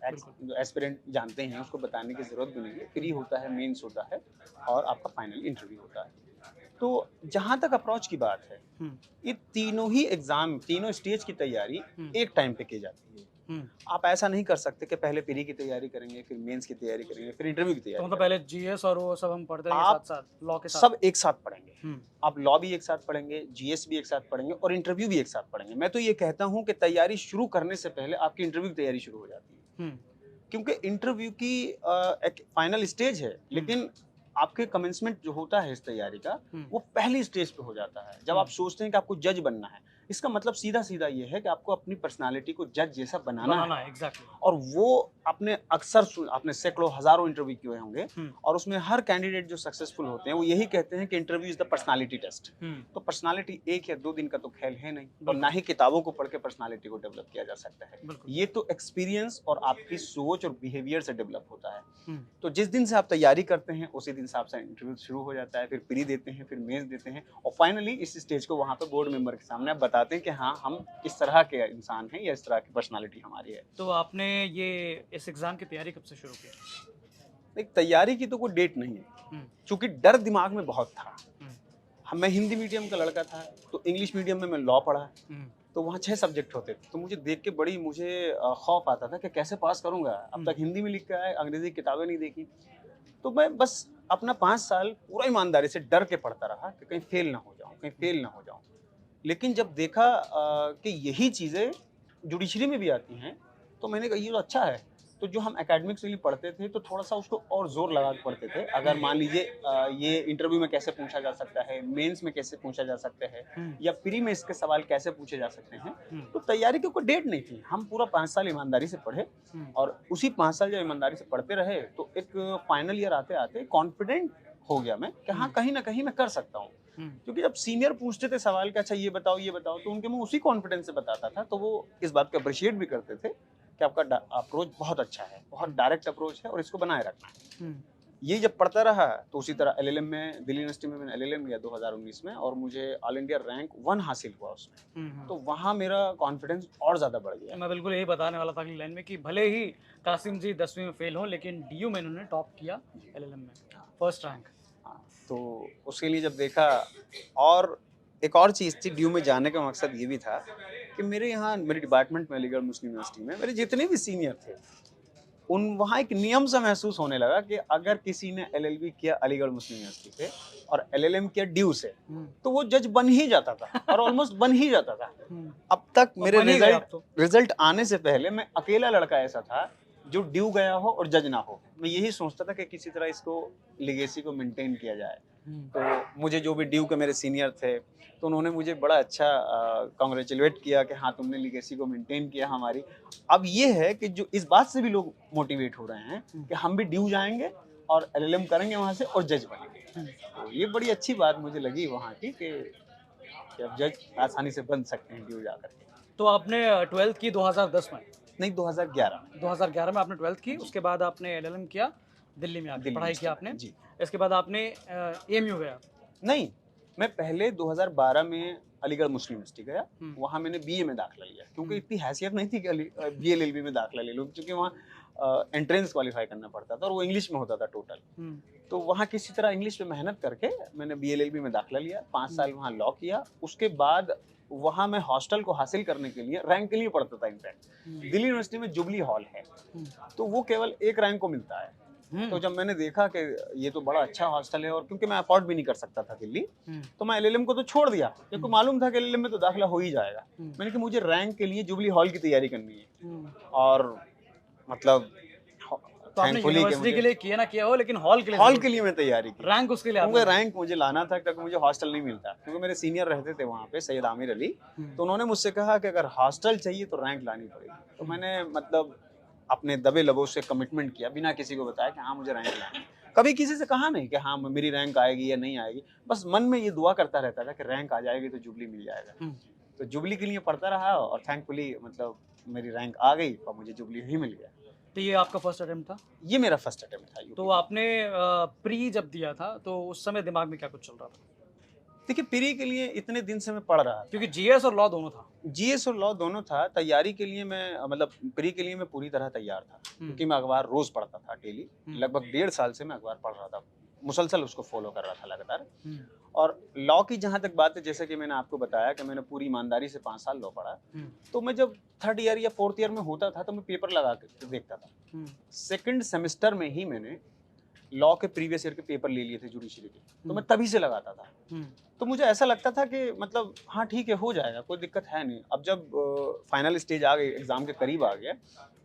एस्पिरेंट जानते हैं, उसको बताने की ज़रूरत भी नहीं है। प्री होता है, मेंस होता है और आपका फाइनल इंटरव्यू होता है। तो जहाँ तक अप्रोच की बात है, ये तीनों ही एग्जाम, तीनों स्टेज की तैयारी एक टाइम पे की जाती है। आप ऐसा नहीं कर सकते कि पहले प्री की तैयारी करेंगे, फिर मेंस की तैयारी करेंगे, फिर इंटरव्यू की तैयारी। तो मतलब पहले GS और वो सब हम पढ़ते हैं आप साथ साथ, लॉ के साथ सब एक साथ पढ़ेंगे। आप लॉ भी एक साथ पढ़ेंगे, GS भी एक साथ पढ़ेंगे और इंटरव्यू भी एक साथ पढ़ेंगे। मैं तो ये कहता हूँ कि तैयारी शुरू करने से पहले आपकी इंटरव्यू की तैयारी शुरू हो जाती है, क्योंकि इंटरव्यू की एक फाइनल स्टेज है, लेकिन आपके कमेंसमेंट जो होता है इस तैयारी का, हम्म, वो पहली स्टेज पे हो जाता है जब आप सोचते हैं कि आपको जज बनना है। इसका मतलब सीधा सीधा ये है कि आपको अपनी पर्सनालिटी को जज जैसा बनाना बनाना है। है एग्जैक्टली। और वो आपने आपने सैकड़ों हजारों इंटरव्यू किए होंगे, हम्म, और उसमें हर कैंडिडेट जो सक्सेसफुल होते हैं वो यही कहते हैं कि interview is the personality test. Hmm, तो पर्सनालिटी 1 या 2 दिन का तो खेल है नहीं, और बिल्कुल। ना ही किताबों को पढ़ के पर्सनालिटी को डेवलप किया जा सकता है। बिल्कुल। ये तो एक्सपीरियंस और आपकी सोच और बिहेवियर से डेवलप होता है। हम्म, तो जिस दिन से आप तैयारी करते हैं उसी दिन से आपका इंटरव्यू शुरू हो जाता है, फिर प्री देते हैं, फिर मेंस देते हैं, और फाइनली इस स्टेज को वहाँ पे बोर्ड मेंबर के सामने आप बताते हैं कि हाँ, हम इस तरह के इंसान हैं या इस तरह की पर्सनालिटी हमारी है। तो आपने ये इस एग्जाम की तैयारी कब से शुरू की? एक तैयारी की तो कोई डेट नहीं है, हम्म, क्योंकि डर दिमाग में बहुत था। हम्म, मैं हिंदी मीडियम का लड़का था, तो इंग्लिश मीडियम में मैं लॉ पढ़ा, हम्म, तो वहाँ 6 सब्जेक्ट होते थे। तो मुझे देख के बड़ी खौफ आता था कि कैसे पास करूँगा? अब तक हिंदी में लिख के आया, अंग्रेजी की किताबें नहीं देखी। तो मैं बस अपना 5 साल पूरा ईमानदारी से डर के पढ़ता रहा कि कहीं फेल ना हो जाऊँ, कहीं फेल ना हो जाऊँ। लेकिन जब देखा कि यही चीज़ें जुडिशरी में भी आती हैं, तो मैंने कहा ये तो अच्छा है। तो जो हम एकेडमिक्स के लिए पढ़ते थे, तो थोड़ा-सा उसको और ज़ोर लगा के पढ़ते थे। अगर मान लीजिए ये इंटरव्यू में कैसे पूछा जा सकता है, मेंस में कैसे पूछा जा सकता है, हम्म, या प्री में इसके सवाल कैसे पूछे जा सकते हैं। हम्म, तो तैयारी की कोई डेट नहीं थी। हम पूरा 5 साल ईमानदारी से पढ़े, हम्म, और उसी 5 साल जब ईमानदारी से पढ़ते रहे, तो एक फाइनल ईयर आते-आते कॉन्फिडेंट हो गया मैं कि हाँ, कहीं न कहीं मैं कर सकता हूँ। हम्म, क्योंकि जब सीनियर पूछते थे सवाल कि अच्छा ये बताओ, तो उनके मुँह उसी कॉन्फिडेंस से बताता था, तो वो इस बात को अप्रिशिएट भी करते थे कि आपका अप्रोच बहुत अच्छा है, बहुत डायरेक्ट अप्रोच है और इसको बनाए रखना है। हम्म, ये जब पढ़ता रहा, तो उसी तरह एलएलएम में, दिल्ली यूनिवर्सिटी में मैंने एलएलएम लिया 2019 में, और मुझे ऑल इंडिया रैंक 1 हासिल हुआ उसमें। तो वहाँ मेरा कॉन्फिडेंस और ज़्यादा बढ़ गया। मैं बिल्कुल यही बताने वाला था अगली लाइन में कि भले ही कासिम जी 10वीं में फेल हो, लेकिन डीयू में इन्होंने टॉप किया, एलएलएम में फर्स्ट रैंक। हाँ, तो उसके लिए जब देखा, और एक और चीज़ थी, ड्यू में जाने का मकसद ये भी था कि मेरे यहाँ, मेरे डिपार्टमेंट में, अलीगढ़ मुस्लिम यूनिवर्सिटी में मेरे जितने भी सीनियर थे, उन वहाँ एक नियम सा महसूस होने लगा कि अगर किसी ने एलएलबी किया अलीगढ़ मुस्लिम यूनिवर्सिटी से और एलएलएम किया ड्यू से, तो वो जज बन ही जाता था, और ऑलमोस्ट बन ही जाता था। अब तक मेरे बन ही गए आप तो। रिजल्ट आने से पहले मैं अकेला लड़का ऐसा था जो ड्यू गया हो और जज ना हो। मैं यही सोचता था कि किसी तरह इसको, लेगेसी को मेंटेन किया जाए। तो मुझे जो भी ड्यू के मेरे सीनियर थे, तो उन्होंने मुझे बड़ा अच्छा कॉन्ग्रेचुलेट किया कि हाँ, तुमने लेगेसी को मेंटेन किया हमारी। अब ये है कि जो इस बात से भी लोग मोटिवेट हो रहे हैं कि हम भी ड्यू जाएंगे और एलएलएम करेंगे वहाँ से और जज बनेंगे। तो ये बड़ी अच्छी बात मुझे लगी वहाँ की कि अब जज आसानी से बन सकते हैं ड्यू जा करके। तो आपने 12th की 2010 में? नहीं, 2011 में। 2011 में आपने 12th की, उसके बाद आपने एलएलएम किया, दिल्ली में आके दिल्ली पढ़ाई में किया आपने। जी। इसके बाद आपने एएमयू गया। नहीं, मैं पहले 2012 में अलीगढ़ मुस्लिम यूनिवर्सिटी गया, वहाँ मैंने बीए में दाखिला लिया, क्योंकि इतनी हैसियत नहीं थी कि बीएलएलबी में दाखिला ले लूँ, क्योंकि वहाँ एंट्रेंस क्वालिफाई करना पड़ता था और वो इंग्लिश में होता था टोटल। तो वहाँ किसी तरह इंग्लिश में मेहनत करके मैंने बीएलएलबी में दाखिला लिया, 5 साल वहाँ लॉ किया। उसके बाद वहाँ मैं हॉस्टल को हासिल करने के लिए, रैंक के लिए पढ़ता था। इनफैक्ट दिल्ली यूनिवर्सिटी में जुबली हॉल है, तो वो केवल एक रैंक को मिलता है। तो जब मैंने देखा कि ये तो बड़ा अच्छा हॉस्टल है, और क्योंकि मैं अफोर्ड भी नहीं कर सकता था दिल्ली, तो मैं एलएलएम को तो छोड़ दिया, क्योंकि मालूम था कि एलएलएम में तो दाखिला हो ही जाएगा। मैंने कहा मुझे रैंक के लिए जुबली हॉल की तैयारी करनी है, और मतलब तो आपने यूनिवर्सिटी के लिए किया ना किया हो, लेकिन हॉल के लिए मैं तैयारी की। रैंक उसके लिए क्योंकि रैंक मुझे लाना था, क्योंकि मुझे हॉस्टल नहीं मिलता, क्योंकि मेरे सीनियर रहते थे वहाँ पे, सैयद आमिर अली, तो उन्होंने मुझसे कहा कि अगर हॉस्टल चाहिए तो रैंक लानी पड़ेगी। तो मैंने मतलब अपने दबे लबों से कमिटमेंट किया, बिना किसी को बताया कि हाँ मुझे रैंक लाना है। कभी किसी से कहा नहीं कि हाँ मेरी रैंक आएगी या नहीं आएगी, बस मन में ये दुआ करता रहता था कि रैंक आ जाएगी तो जुबली मिल जाएगा। तो जुबली के लिए पढ़ता रहा, और थैंकफुली मतलब मेरी रैंक आ गई और मुझे जुबली ही मिल गया। तो ये आपका फर्स्ट अटेम्प्ट था? ये मेरा फर्स्ट अटेम्प्ट था। तो आपने प्री जब दिया था, तो उस समय दिमाग में क्या कुछ चल रहा था? देखिए, प्री के लिए इतने दिन से मैं पढ़ रहा था, क्योंकि जीएस और लॉ दोनों था। जीएस और लॉ दोनों था। तैयारी के लिए मैं मतलब प्री के लिए मैं पूरी तरह तैयार था, क्योंकि मैं अखबार रोज पढ़ता था डेली। लगभग 1.5 साल से मैं अखबार पढ़ रहा था, मुसलसल उसको फॉलो कर रहा था लगातार। और लॉ की जहाँ तक बात है, जैसे कि मैंने आपको बताया कि मैंने पूरी ईमानदारी से 5 साल लॉ पढ़ा, तो मैं जब 3rd ईयर या 4th ईयर में होता था, तो मैं पेपर लगा के देखता था। 2nd सेमेस्टर में ही मैंने लॉ के प्रीवियस ईयर के पेपर ले लिए थे जुडिशरी के, तो मैं तभी से लगाता था। तो मुझे ऐसा लगता था कि मतलब हाँ ठीक है, हो जाएगा, कोई दिक्कत है नहीं। अब जब फाइनल स्टेज आ गई, एग्जाम के करीब आ गया,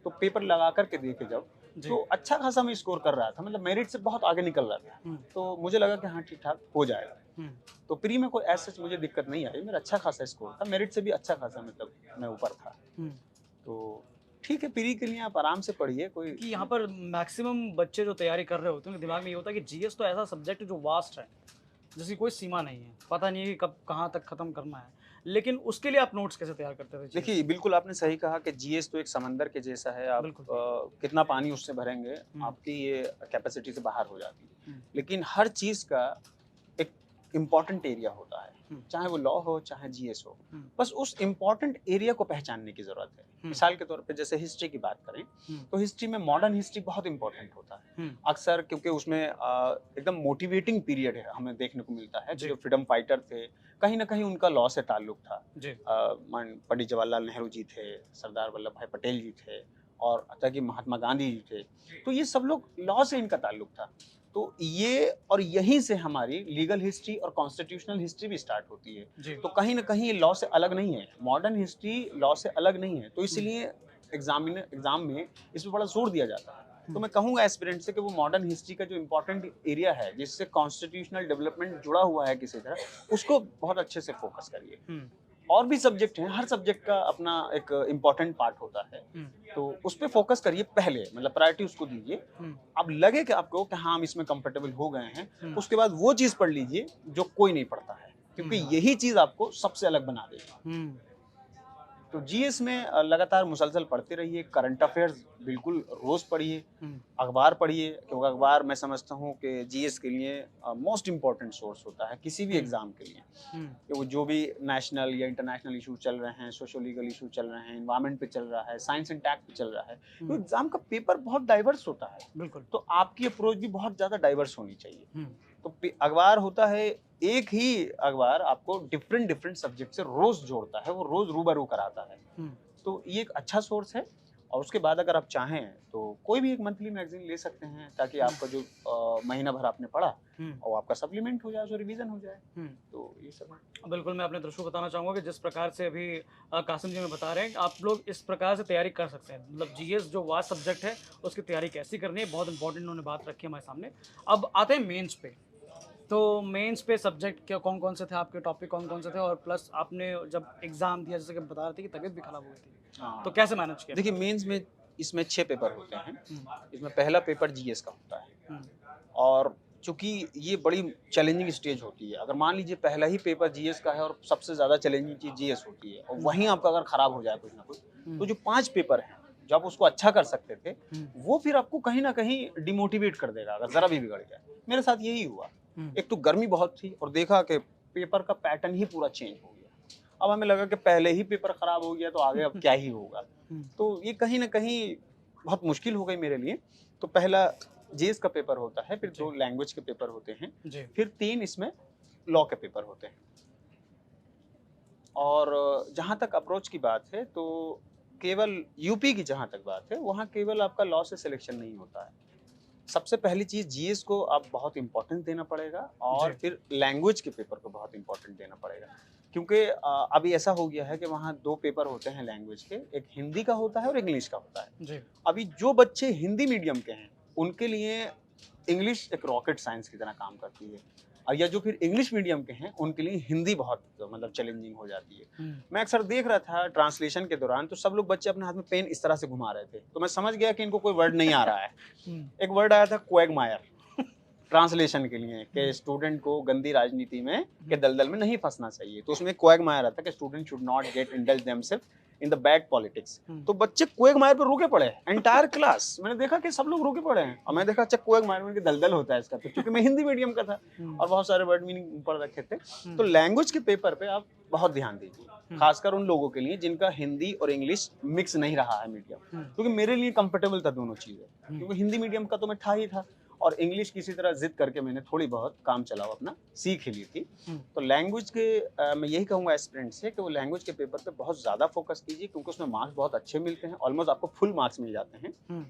तो पेपर लगा करके देखे जब, जी। तो अच्छा खासा मैं स्कोर कर रहा था, मतलब मेरिट से बहुत आगे निकल रहा था। तो मुझे लगा कि हाँ ठीक ठाक हो जाएगा। तो प्री में कोई ऐसा मुझे दिक्कत नहीं आई, मेरा अच्छा खासा स्कोर था, मेरिट से भी अच्छा खासा, मतलब मैं ऊपर था। तो ठीक है, प्री के लिए आप आराम से पढ़िए, कोई कि यहाँ पर मैक्सिमम बच्चे जो तैयारी कर रहे होते हैं उनके दिमाग में ये होता है कि जीएस तो ऐसा सब्जेक्ट है जो वास्ट है, जिसकी कोई सीमा नहीं है, पता नहीं है कि कब कहाँ तक खत्म करना है। लेकिन उसके लिए आप नोट्स कैसे तैयार करते थे? देखिए, बिल्कुल आपने सही कहा कि जीएस तो एक समंदर के जैसा है, आप बिल्कुल। कितना पानी उससे भरेंगे, आपकी ये कैपेसिटी से बाहर हो जाती है। लेकिन हर चीज़ का एक इम्पॉर्टेंट एरिया होता है, चाहे वो लॉ हो, चाहे जीएस हो। बस उस इम्पॉर्टेंट एरिया को पहचानने की ज़रूरत है। मिसाल के तौर पे जैसे हिस्ट्री की बात करें, तो हिस्ट्री में मॉडर्न हिस्ट्री बहुत इम्पोर्टेंट होता है। अक्सर क्योंकि उसमें एकदम मोटिवेटिंग पीरियड है, हमें देखने को मिलता है कि जो फ्रीडम फाइटर थे, कहीं ना कहीं उनका लॉ से ताल्लुक था। पंडित जवाहरलाल नेहरू जी थे, सरदार वल्लभ भाई पटेल जी थे, और अतः कि महात्मा गांधी जी थे। तो ये सब लोग लॉ से इनका ताल्लुक था। तो ये और यहीं से हमारी लीगल हिस्ट्री और कॉन्स्टिट्यूशनल हिस्ट्री भी स्टार्ट होती है। तो कहीं ना कहीं ये लॉ से अलग नहीं है, मॉडर्न हिस्ट्री लॉ से अलग नहीं है। तो इसलिए एग्जाम में इस पर बड़ा जोर दिया जाता है। तो मैं कहूँगा एस्पिरेंट से कि वो मॉडर्न हिस्ट्री का जो इम्पोर्टेंट एरिया है, जिससे कॉन्स्टिट्यूशनल डेवलपमेंट जुड़ा हुआ है किसी तरह, उसको बहुत अच्छे से फोकस करिए। और भी सब्जेक्ट हैं, हर सब्जेक्ट का अपना एक इम्पोर्टेंट पार्ट होता है, तो उस पर फोकस करिए पहले, मतलब प्रायोरिटी उसको दीजिए। अब लगे कि आपको कि हाँ हम इसमें कंफर्टेबल हो गए हैं, उसके बाद वो चीज़ पढ़ लीजिए जो कोई नहीं पढ़ता है, क्योंकि यही चीज़ आपको सबसे अलग बना देगी। तो जीएस में लगातार मुसलसल पढ़ते रहिए, करंट अफेयर्स बिल्कुल रोज पढ़िए, अखबार पढ़िए, क्योंकि अखबार मैं समझता हूँ कि जीएस के लिए मोस्ट इम्पॉर्टेंट सोर्स होता है किसी भी एग्जाम के लिए। कि वो जो भी नेशनल या इंटरनेशनल इशू चल रहे हैं, सोशल लीगल इशू चल रहे हैं, एनवायरमेंट पे चल रहा है, साइंस एंड टेक पे चल रहा है, तो एग्जाम का पेपर बहुत डाइवर्स होता है। बिल्कुल। तो आपकी अप्रोच भी बहुत ज्यादा डाइवर्स होनी चाहिए। तो अखबार होता है, एक ही अखबार आपको डिफरेंट डिफरेंट सब्जेक्ट से रोज जोड़ता है, वो रोज रूबरू कराता है। तो ये एक अच्छा सोर्स है। और उसके बाद अगर आप चाहें तो कोई भी एक मंथली मैगजीन ले सकते हैं, ताकि आपका जो महीना भर आपने पढ़ा और आपका सप्लीमेंट हो जाए, जो रिवीजन हो जाए। तो ये सब है। बिल्कुल, मैं अपने दर्शकों को बताना चाहूँगा कि जिस प्रकार से अभी कासिम जी में बता रहे हैं, आप लोग इस प्रकार से तैयारी कर सकते हैं। मतलब जीएस जो वास्ट सब्जेक्ट है, उसकी तैयारी कैसी करनी है, बहुत इंपॉर्टेंट उन्होंने बात रखी है हमारे सामने। अब आते हैं मेंस पे। तो मेंस पे सब्जेक्ट क्या कौन कौन से थे, आपके टॉपिक कौन कौन से थे, और प्लस आपने जब एग्जाम दिया, जैसे कि बता रहे थे कि तबीयत भी खराब हो गई थी, तो कैसे मैनेज किया? देखिए, मेंस में इसमें 6 पेपर होते हैं। इसमें पहला पेपर जीएस का होता है, और चूंकि ये बड़ी चैलेंजिंग स्टेज होती है, अगर मान लीजिए पहला ही पेपर जीएस का है और सबसे ज़्यादा चैलेंजिंग चीज़ जीएस होती है, और वहीं आपका अगर खराब हो जाए कुछ ना कुछ, तो जो 5 पेपर हैं जो आप उसको अच्छा कर सकते थे, वो फिर आपको कहीं ना कहीं डिमोटिवेट कर देगा अगर ज़रा भी बिगड़ गया। मेरे साथ यही हुआ। एक तो गर्मी बहुत थी, और देखा कि पेपर का पैटर्न ही पूरा चेंज हो गया। अब हमें लगा कि पहले ही पेपर खराब हो गया तो आगे अब क्या ही होगा। तो ये कहीं ना कहीं बहुत मुश्किल हो गई मेरे लिए। तो पहला जीएस का पेपर होता है, फिर 2 लैंग्वेज के पेपर होते हैं, फिर 3 इसमें लॉ के पेपर होते हैं। और जहाँ तक अप्रोच की बात है, तो केवल यूपी की जहाँ तक बात है, वहाँ केवल आपका लॉ से सिलेक्शन नहीं होता है। सबसे पहली चीज़ जीएस को आप बहुत इंपॉर्टेंस देना पड़ेगा, और फिर लैंग्वेज के पेपर को बहुत इंपॉर्टेंट देना पड़ेगा, क्योंकि अभी ऐसा हो गया है कि वहाँ 2 पेपर होते हैं लैंग्वेज के, एक हिंदी का होता है और इंग्लिश का होता है। अभी जो बच्चे हिंदी मीडियम के हैं, उनके लिए इंग्लिश एक रॉकेट साइंस की तरह काम करती है, और या जो फिर इंग्लिश मीडियम के हैं, उनके लिए हिंदी बहुत मतलब चैलेंजिंग हो जाती है। मैं अक्सर देख रहा था ट्रांसलेशन के दौरान, तो सब लोग बच्चे अपने हाथ में पेन इस तरह से घुमा रहे थे, तो मैं समझ गया कि इनको कोई वर्ड नहीं आ रहा है। एक वर्ड आया था क्वैगमायर ट्रांसलेशन के लिए, कि स्टूडेंट को गंदी राजनीति में के दलदल में नहीं फंसना चाहिए। तो उसमें क्वैगमायर आता कि student should not get indulge themselves in the bad politics. तो बच्चे क्वैगमायर पर रुके पड़े, एंटायर क्लास। मैंने देखा कि सब लोग रुके पड़े हैं, और मैं देखा अच्छा क्वैगमायर में दलदल होता है इसका, तो क्योंकि मैं हिंदी मीडियम का था और बहुत सारे वर्ड मीनिंग पढ़ रखे थे। तो लैंग्वेज के पेपर पे आप बहुत ध्यान दीजिए, खासकर उन लोगों के लिए जिनका हिंदी और इंग्लिश मिक्स नहीं रहा है मीडियम, क्योंकि मेरे लिए कंफर्टेबल था दोनों चीजें, क्योंकि हिंदी मीडियम का तो मैं था ही था, और इंग्लिश किसी तरह जिद करके मैंने थोड़ी बहुत काम चलाओ अपना सीख ही ली थी। तो लैंग्वेज के मैं यही कहूँगा एस्पिरेंट से कि वो लैंग्वेज के पेपर पे बहुत ज़्यादा फोकस कीजिए, क्योंकि उसमें मार्क्स बहुत अच्छे मिलते हैं, ऑलमोस्ट आपको फुल मार्क्स मिल जाते हैं।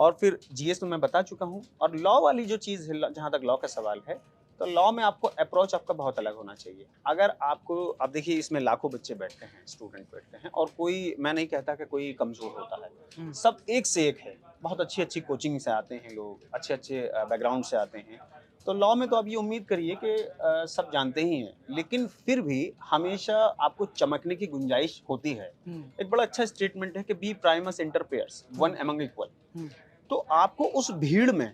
और फिर जीएस में मैं बता चुका हूँ। और लॉ वाली जो चीज़ है, जहाँ तक लॉ का सवाल है, तो लॉ में आपको अप्रोच आपका बहुत अलग होना चाहिए। अगर आपको, आप देखिए इसमें लाखों बच्चे बैठते हैं, स्टूडेंट बैठते हैं, और कोई, मैं नहीं कहता कि कोई कमज़ोर होता है, सब एक से एक है। बहुत अच्छी अच्छी कोचिंग से आते हैं लोग, अच्छे अच्छे बैकग्राउंड से आते हैं। तो लॉ में तो आप ये उम्मीद करिए कि सब जानते ही हैं, लेकिन फिर भी हमेशा आपको चमकने की गुंजाइश होती है। एक बड़ा अच्छा स्टेटमेंट है कि be primus inter pares one among equal. तो आपको उस भीड़ में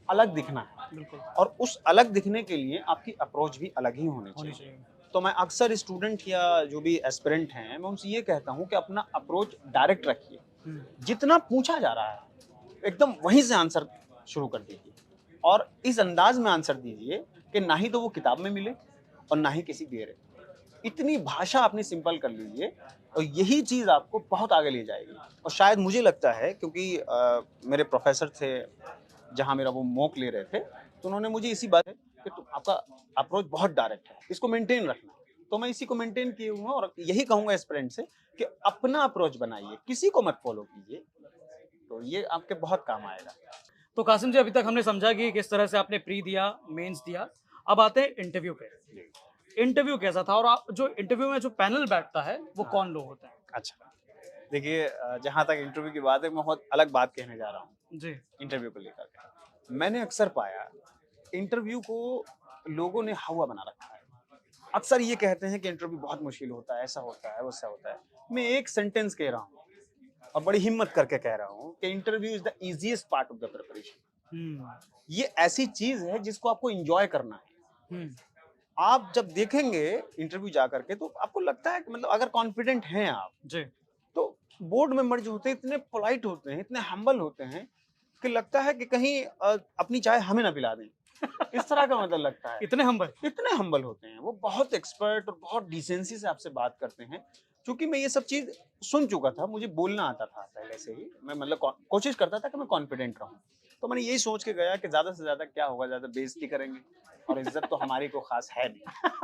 अलग दिखना है, बिल्कुल और उस अलग दिखने के लिए आपकी अप्रोच भी अलग ही होनी होनी चाहिए। चाहिए। तो मैं अक्सर स्टूडेंट या जो भी एस्पिरेंट हैं, मैं उनसे ये कहता हूँ कि अपना अप्रोच डायरेक्ट रखिए। जितना पूछा जा रहा है एकदम वहीं से आंसर शुरू कर दीजिए, और इस अंदाज में आंसर दीजिए कि ना ही तो वो किताब में मिले और ना ही किसी दिए। इतनी भाषा अपनी सिंपल कर लीजिए, और यही चीज़ आपको बहुत आगे ले जाएगी। और शायद मुझे लगता है, क्योंकि मेरे प्रोफेसर थे जहाँ मेरा वो मॉक ले रहे थे, तो उन्होंने मुझे इसी बात है कि तुम आपका अप्रोच बहुत डायरेक्ट है, इसको मेंटेन रखना। तो मैं इसी को मेंटेन किए हुआ हूँ, और यही कहूँगा एस्पिरेंट से कि अपना अप्रोच बनाइए, किसी को मत फॉलो कीजिए, तो ये आपके बहुत काम आएगा। तो कासिम जी, अभी तक हमने समझा कि किस तरह से आपने प्री दिया, मेंस दिया। अब आते हैं इंटरव्यू पे। इंटरव्यू कैसा था, और आप जो इंटरव्यू में जो पैनल बैठता है वो कौन लोग होते हैं? अच्छा, देखिए, जहाँ तक इंटरव्यू की बात है, मैं बहुत अलग बात कहने जा रहा हूँ जी। इंटरव्यू को लेकर के। मैंने अक्सर पाया इंटरव्यू को लोगों ने हवा बना रखा है। अक्सर ये कहते हैं कि इंटरव्यू बहुत मुश्किल होता है, ऐसा होता है, वैसा होता है। मैं एक सेंटेंस कह रहा हूँ, और बड़ी हिम्मत करके कह रहा हूँ कि interview is the easiest part of the preparation. ये ऐसी चीज है जिसको आपको एंजॉय करना है। आप जब देखेंगे इंटरव्यू जा करके, तो आपको लगता है कि मतलब अगर कॉन्फिडेंट हैं आप, जी। तो बोर्ड मेंबर जो होते हैं इतने पोलाइट होते हैं, इतने हम्बल होते हैं कि लगता है कि कहीं अपनी चाय हमें ना पिला दें, इस तरह का मतलब लगता है। इतने हम्बल? इतने हम्बल होते हैं वो, बहुत एक्सपर्ट और बहुत डिसेंसी से आपसे बात करते हैं। क्योंकि मैं ये सब चीज सुन चुका था, मुझे बोलना आता था पहले से ही, मैं मतलब कोशिश करता था कि मैं कॉन्फिडेंट रहूं। तो मैंने यही सोच के गया कि ज्यादा से ज्यादा क्या होगा, ज्यादा बेइज्जती करेंगे, और इज्जत तो हमारी को खास है नहीं,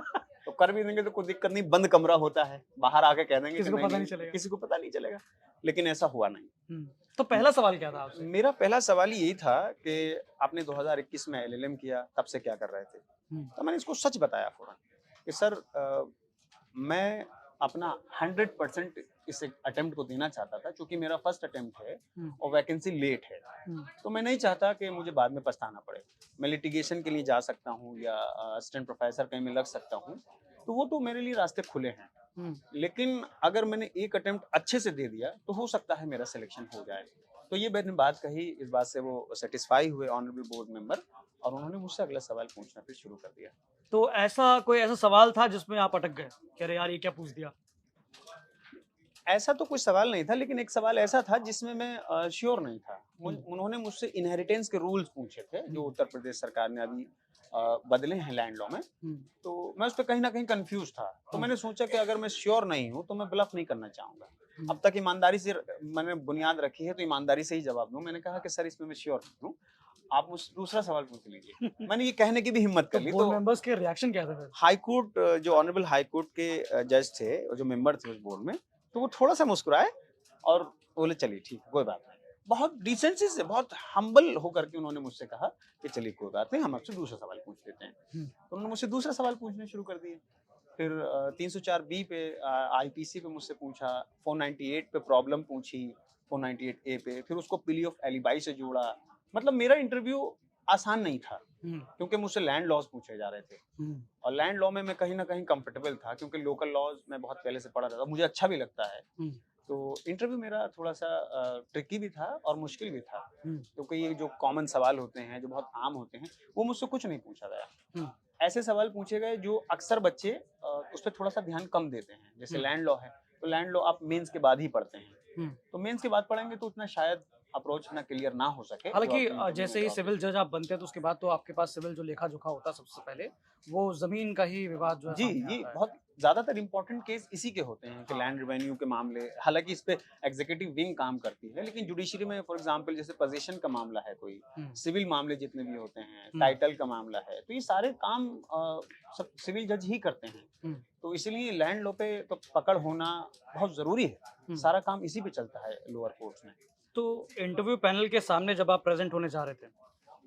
तो कर भी देंगे तो कोई दिक्कत नहीं, बंद कमरा होता है, बाहर आके कह देंगे किसी कि को पता नहीं चलेगा। किसी को पता नहीं चलेगा। लेकिन ऐसा हुआ नहीं। तो पहला सवाल क्या था आपसे? मेरा पहला सवाल यही था कि आपने 2021 में एलएलएम किया, तब से क्या कर रहे थे? तो मैंने इसको सच बताया फौरन कि सर, मैं अपना 100% इस अटेम्प्ट को देना चाहता था, क्योंकि मेरा फर्स्ट अटेम्प्ट है और वैकेंसी लेट है। तो मैं नहीं चाहता कि मुझे बाद में पछताना पड़े। मैं लिटिगेशन के लिए जा सकता हूँ, या असिस्टेंट प्रोफेसर कहीं में लग सकता हूँ, तो वो तो मेरे लिए रास्ते खुले हैं। लेकिन अगर मैंने एक अटेम्प्ट अच्छे से दे दिया, तो हो सकता है मेरा सिलेक्शन हो जाए। तो ये मैंने बात कही, इस बात से वो सेटिस्फाई हुए ऑनरेबल बोर्ड मेंबर, और उन्होंने मुझसे अगला सवाल पूछना फिर शुरू कर दिया। तो ऐसा कोई ऐसा सवाल था जिसमें आप अटक गए कि अरे यार ये क्या पूछ दिया? ऐसा तो कोई सवाल नहीं था, लेकिन एक सवाल ऐसा था जिसमें मैं श्योर नहीं था। उन्होंने मुझसे इनहेरिटेंस के रूल्स पूछे थे, जो उत्तर प्रदेश सरकार ने अभी बदले हैं लैंड लॉ में। तो मैं उस पर कहीं ना कहीं कंफ्यूज था। तो मैंने सोचा कि अगर मैं श्योर नहीं हूँ तो मैं ब्लफ नहीं करना चाहूंगा। अब तक ईमानदारी से मैंने बुनियाद रखी है, तो ईमानदारी से ही जवाब दूं। मैंने कहा कि सर, इसमें मैं श्योर नहीं हूँ, आप मुझसे दूसरा सवाल पूछ लीजिए। मैंने ये कहने की भी हिम्मत कर ली। बोर्ड तो मेंबर्स के रिएक्शन क्या थे फिर? हाई कोर्ट, जो ऑनरेबल हाई कोर्ट के जज थे, जो मेंबर थे उस बोर्ड में, तो वो थोड़ा सा मुस्कुराए और बोले चलिए ठीक है, कोई बात नहीं। बहुत डिसेंसी से, बहुत हम्बल होकर के उन्होंने मुझसे कहा कि चलिए कोई बात नहीं, हम आपसे दूसरा सवाल पूछ लेते हैं। तो उन्होंने मुझसे दूसरा सवाल पूछने शुरू कर दिए। फिर 304 बी पे, आईपीसी पे मुझसे पूछा, 498 पे प्रॉब्लम पूछी, 498 ए पे, फिर उसको प्ली ऑफ एलिबाई से जोड़ा। मतलब मेरा इंटरव्यू आसान नहीं था, क्योंकि मुझसे लैंड लॉज पूछे जा रहे थे, और लैंड लॉ में मैं कहीं ना कहीं कंफर्टेबल था, क्योंकि लोकल लॉज मैं बहुत पहले से पढ़ा था, मुझे अच्छा भी लगता है। तो इंटरव्यू मेरा थोड़ा सा ट्रिकी भी था और मुश्किल भी था, क्योंकि ये जो कॉमन सवाल होते हैं, जो बहुत आम होते हैं, वो मुझसे कुछ नहीं पूछा गया। ऐसे सवाल पूछे गए जो अक्सर बच्चे उस पर थोड़ा सा ध्यान कम देते हैं। जैसे लैंड लॉ है, तो लैंड लॉ आप मेंस के बाद ही पढ़ते हैं, तो मेंस के बाद पढ़ेंगे तो उतना शायद अप्रोच ना क्लियर ना हो सके। हालांकि जैसे ही सिविल जज आप बनते हैं तो उसके बाद तो आपके पास सिविल जो लेखा जोखा होता है सबसे पहले, वो जमीन का ही विवाद जो है जी सामने जी, आता है। बहुत ज्यादातर इंपॉर्टेंट केस इसी के होते हैं कि लैंड रेवेन्यू के मामले। हालांकि इस पे एग्जीक्यूटिव विंग काम करती है, लेकिन जुडिशरी में फॉर एग्जांपल जैसे पोजीशन का मामला है, कोई सिविल मामले जितने भी होते हैं, टाइटल का मामला है, तो ये सारे काम सब सिविल जज ही करते हैं। तो इसलिए लैंड लॉ पे तो पकड़ होना बहुत जरूरी है। सारा काम इसी पे चलता है लोअर कोर्ट्स में। तो इंटरव्यू पैनल के सामने जब आप प्रेजेंट होने जा रहे थे,